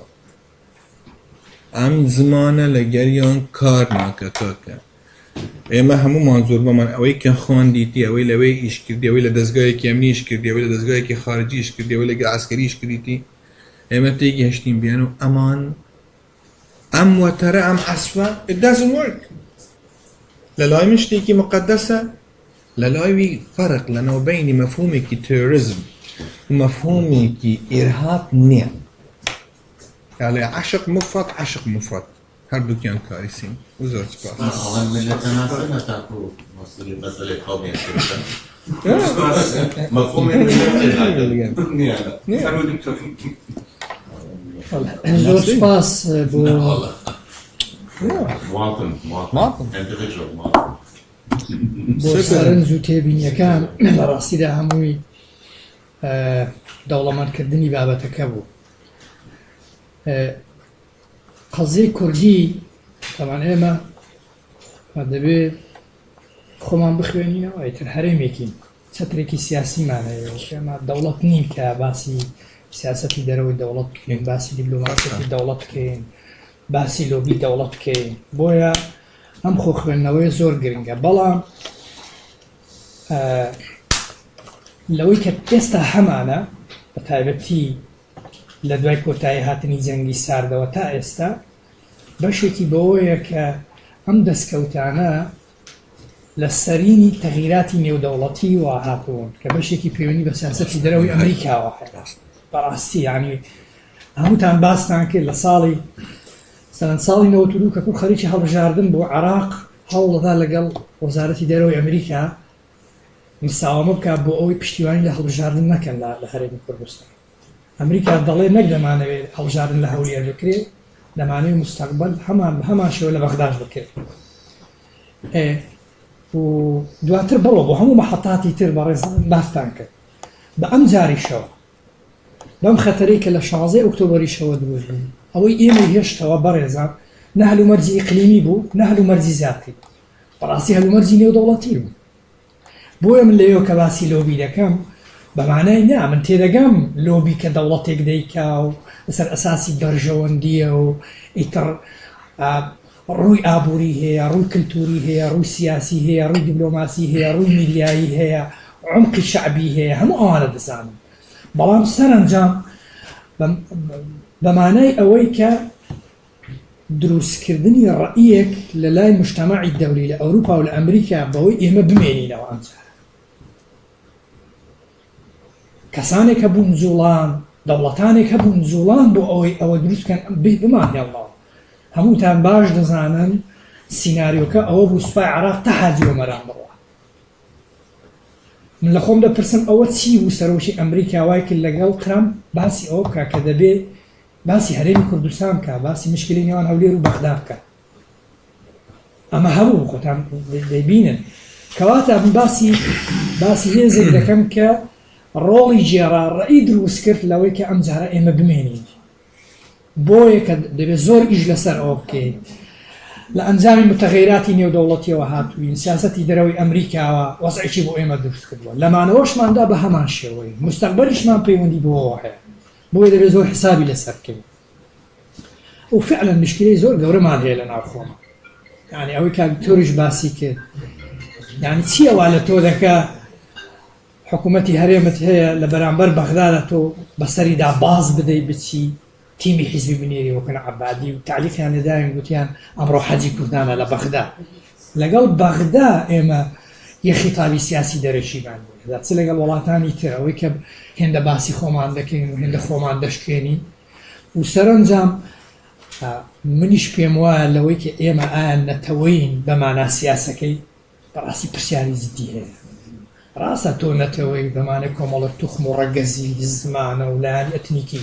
ئەم زمانە لەگەڵیان کار ناکە کاکە ئێمە هەموومان زۆر بەمان ئەوەی کە خواندیتی ئەوەی لەوەی ئیش کردی ئەوەی لە دەستگایەکی ئەمنیش کردی ئەوەی لە دەستگایەکی خارجیش کردی ئەوەی لەگە ئاسکەریش کردیتی ئێمە تێکی هەشتین بیان و ئەمان ئەم وەتەرە ئەم حەسوە it doesn't work لە لای من شتێکی مقدسە لە لایوی فەرق لەنەوە بینی مەفهومێکی تێرۆریزم و مەفهومێکی ئێرهاب نییە یاڵێ عاشق مفرد هەردووکیان کاریسین و زۆر سپاس زۆر سپاس بۆ سەرنج و تێبینیەکان لە ڕاستیدا هەمووی دەوڵەمەندکردنی بابەتەکە بوو قەزەی کوردی تەمان ئێمە دەبێت خۆمان بخوێنینەوە ئیتر هەرێمێکین چەترێکی سیاسیمانەیە ئێمە دەوڵەت نین کە باسی سیاسەتی دەرەوەی دەوڵەت بکەین باسی دیبلۆماسیەتی دەوڵەت بکەین باسی لۆبی دەوڵەت بکەین بۆیە ئەم خۆ خوێندنەوەی زۆر گرنگە بەڵام لەوەی کە ئێستا هەمانە بە تایبەتی لە دوای کۆتایی هاتنی جەنگی ساردەوە تا ئێستا بەشێکی بەوەیە کە ئەم دەستکەوتانە لە سەرینی تەغییراتی نێودەوڵەتی وا هاتوون کە بەشێکی پەیوەندی بە سیاسەتی دەرەوەی ئەمریکاوە بەڕاستی ینی هەمووتان باستان کرد لە ساڵی سەرەن ساڵی 92 کە کوڕ خەریکی هەڵبژاردن بۆ عێراق هەوڵەدا لەگەڵ وەزارەتی دەرەوەی ئەمریکا مساوامە بکات بۆ ئەوەی پشتیوانی لە هەڵبژاردن نەکەن لە هەرێمی کوردستان ئەمریکا دەڵێ نەک دەمانەوێت هەڵژارن لە هەولێر بکرێت دەمانەوێت مستەقبل هەمان شێوە لە بەغداد بکرێت و دواتر بڕۆ بۆ هەموو مەحەتاتی تر بەڕێز باستان کرد بە ئەم جاریشەوە بەم خەتەرەی کە لە 16 ئۆکتۆبەریشەوە دروست بوو ئەوەی ئێمە هێشتەوە بەڕێزان نە هەلومەرجی ئیقلیمی بوو نە هەلومەرجی زیاتی بەڕاستی هەلومەرجی نێودەوڵەتی بوو بۆیە من لەوێ کە باسی لۆبی دەکەم بەمانای نا من تێدەگەم لۆبی کە دەوڵەتێک دەیکا و لەسەر ئەساسی بەرژەوەندیە و ئیتر ڕووی ئابووری هەیە ڕووی کللتوری هەیە ڕووی سیاسی هەیە ڕووی دیبلۆماسی هەیە ڕووی میدیایی هەیە عمقی شعبی هەیە هەموو ئەوانە دەزانم بەڵام سەرنجام بەمانای ئەوەی کە دروستکردنی ڕەئیەک لە لای مجتەمەعی دەولی لە ئەوروپا و لە ئەمریکا بەوەی ئێمە بمێنینەوە ئەمجار کەسانێک هەبوون جوڵان دەوڵەتانێک هەبوون جوڵان بۆ ئەوەی ئەوە دروستکەن بمانهێڵەوە هەمووتان باش دەزانن سیناریۆکە ئەوە بوو سوپای عێراق تا حاجیوە مەران بڕوە من لە خۆم دەپرسم ئەوە چی بوو سەرۆکی ئەمریکا وای کرد لەگەڵ ترامپ باسی ئەوە بکە کە دەبێ باسی هەرێمی کوردستان بکە باسی مشکلی نێوان هەولێر و بەغدا بکە ئەمە هەبوو خۆتان دەیبینن کەواتە من باسی هێزێک دەکەم کە ڕۆڵی جێرا ڕەئی دروست کرد لەوەی کە ئەم جارە ئێمە بمێنین بۆیە کە دەبێت زۆر ئیش لەسەر ئەوە بکەین لە ئەنجامی متەغیراتی نێودەوڵەتیەوە هاتووین سیاسەتی دەرەوەی ئەمریکاوە وەزعێکی بۆ ئێمە دروست کردووە لەمانەوەشماندا بە هەمان شێوەی مستەقبەلیشمان پەیوەندی بۆەوە هەیە بۆیە دەبێت زۆر حسابی لەسەر بکەین و فعلا مشکلەی زۆر گەورەمان هەیە لە ناوخۆمە یعنی ئەوەی کە تۆریش باسی کرد یعنی چییە وا لە تۆ دەکا حکوومەتی هەرێمت هەیە لە بەرامبەر بەغدادە تۆ بەسەریدا باز بدەی بچی تیمی حیزبی بنێری وەکن عەبادی و تعلیقیان لەداین گوتیان ئەمڕۆ حەجی کوردانە لە بەغدا لەگەڵ بەغدا ئێمە یە خیتابی سیاسی دەرەشیمان بوو چ لەگەڵ وڵاتانی تر ئەوەی کە هێندە باسی خۆمان دەکەین و هێندە خۆمان دەشکێنین و سەرنجام منیش پێم وایە لەوەی کە ئێمە ئایا نەتەوەین بەمانە سیاسەکەی بەڕاستی پرسیاری جدی هەیە ڕاستە تۆ نەتەوەی بەمانە کۆمەڵە توخم و ڕەگەزی زمانە و لایەن ئەتنیکی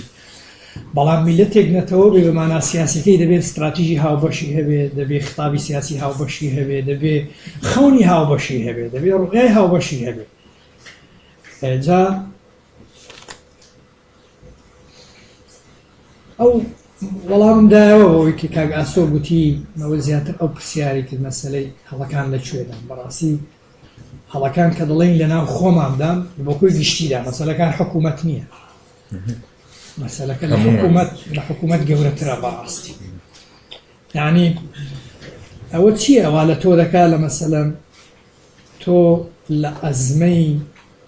بەڵام میلەتێک نەتەوە بێ بەمانە سیاسەکەی دەبێت استراتیژی هاوبەشی هەبێت دەبێت خطابی سیاسی هاوبەشی هەبێت دەبێت خەونی هاوبەشی هەبێت دەبێت ڕوئای هاوبەشی هەبێت جا ئەو وەڵامم دایەوە ئەوەی کە کاک ئاسۆ گوتی ئەوە زیاتر ئەو پرسیاری کرد مەسەلەی هەڵەکان لەکوێدان بەڕاستی هەڵەکان کە دەڵێن لەناو خۆماندان بۆ کۆی گشتیدا مەسەلەکان حکوومەت نییە مەسەلەکە لە حکوومەت گەورەترە بەڕاستی یعنی ئەوە چییە ئەوە لە تۆ دەکا لە مەسەلەن تۆ لە ئەزمەی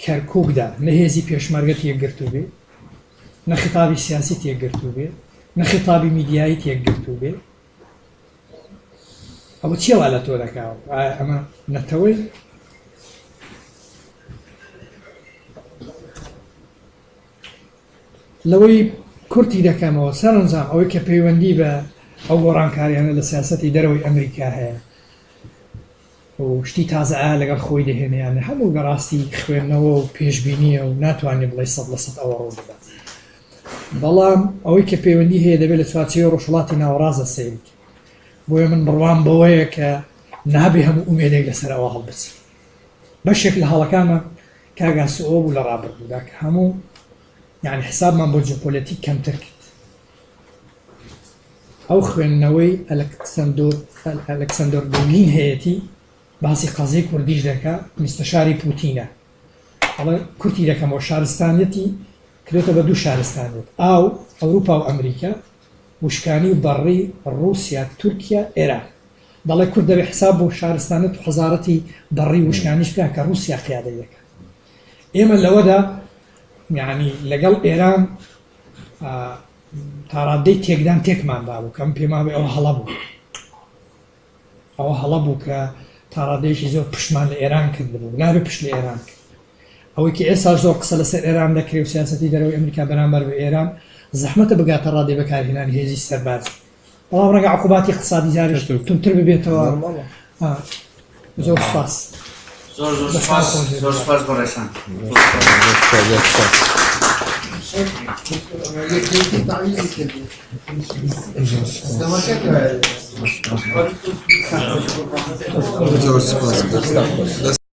کەرکووکدا نەهێزی پێشمەرگەت یەکگرتوو بێ نە خیتابی سیاسی یەکگرتوو بێ نە خیتابی میدیایی یەکگرتوو بێ ئەوە چییە لە تۆ دەکا ئەمە نەتەوەی لەوەی کورتی دەکەمەوە سەرنجام ئەوەی کە پەیوەندی بە ئەو گۆڕانکاریانە لە سیاسەتی دەرەوەی ئەمریکا هەیە و شتی تازە ئایا لەگەڵ خۆی دەهێنیانە هەموو بەڕاستی خوێندنەوە و پێشبینیە و ناتوانێت بڵێ 100% ئەوە ڕوو بدات بەڵام ئەوەی کە پەیوەندی هەیە دەبێت لە چوارچێوە ڕۆژهەڵاتی ناوەڕاستە سەیر بۆیە من بڕوام بەوەیە کە نابێ هەموو ئومێدێک لەسەر ئەوە هەڵبچێت بەشێک لە هەڵەکانە کاگاسۆ بوو لە ڕابردوودا کە هەموو يعني حسابمان بۆ جیۆپۆلیتیک کەمتر کرد ئەو خوێندنەوەی ئەلەکسەندۆر دۆلین هەیەی باسی قەزەی کوردیش دەکات میستەشاری پوتینە ئەڵێ کورتی دەکەمەوە شارستانەتی کرێتە بە دوو شارستانێت ئاو ئەوروپا و ئەمریکا وشکانی و بەڕی ڕووسیا تورکیا ئێران دەڵێ کورد دەبێ حساب بۆ شارستانەت و حەزارەتی بەڕی وشکانیش بکە کە رووسیا قیادەی دەکات ئێمە لەوەدا یعنی لەگەڵ ئێران تاڕادەی تێکدان تێکماندا بوو کەم پێما بێ ئەوە هەڵە بوو کە تاڕادەیەکی زۆر پشتمان لە ئێران کردبوو نابێ پشت لە ئێران کرد ئەوەی کە ئێستا زۆر قسە لەسەر ئێران دەکرێت و سیاسەتی دەرەوەی ئەمریکا بەرامبەر بە ئێران زەحمەتە بگاتە ڕادێ بەکارهێنانی هێزی سەرباز بەڵام ڕەنگە عقوباتی اقتصادی جاریش تونتر ببێتەوە زۆر سپاس زۆر سپاس بەڕێسان زۆر سپاس.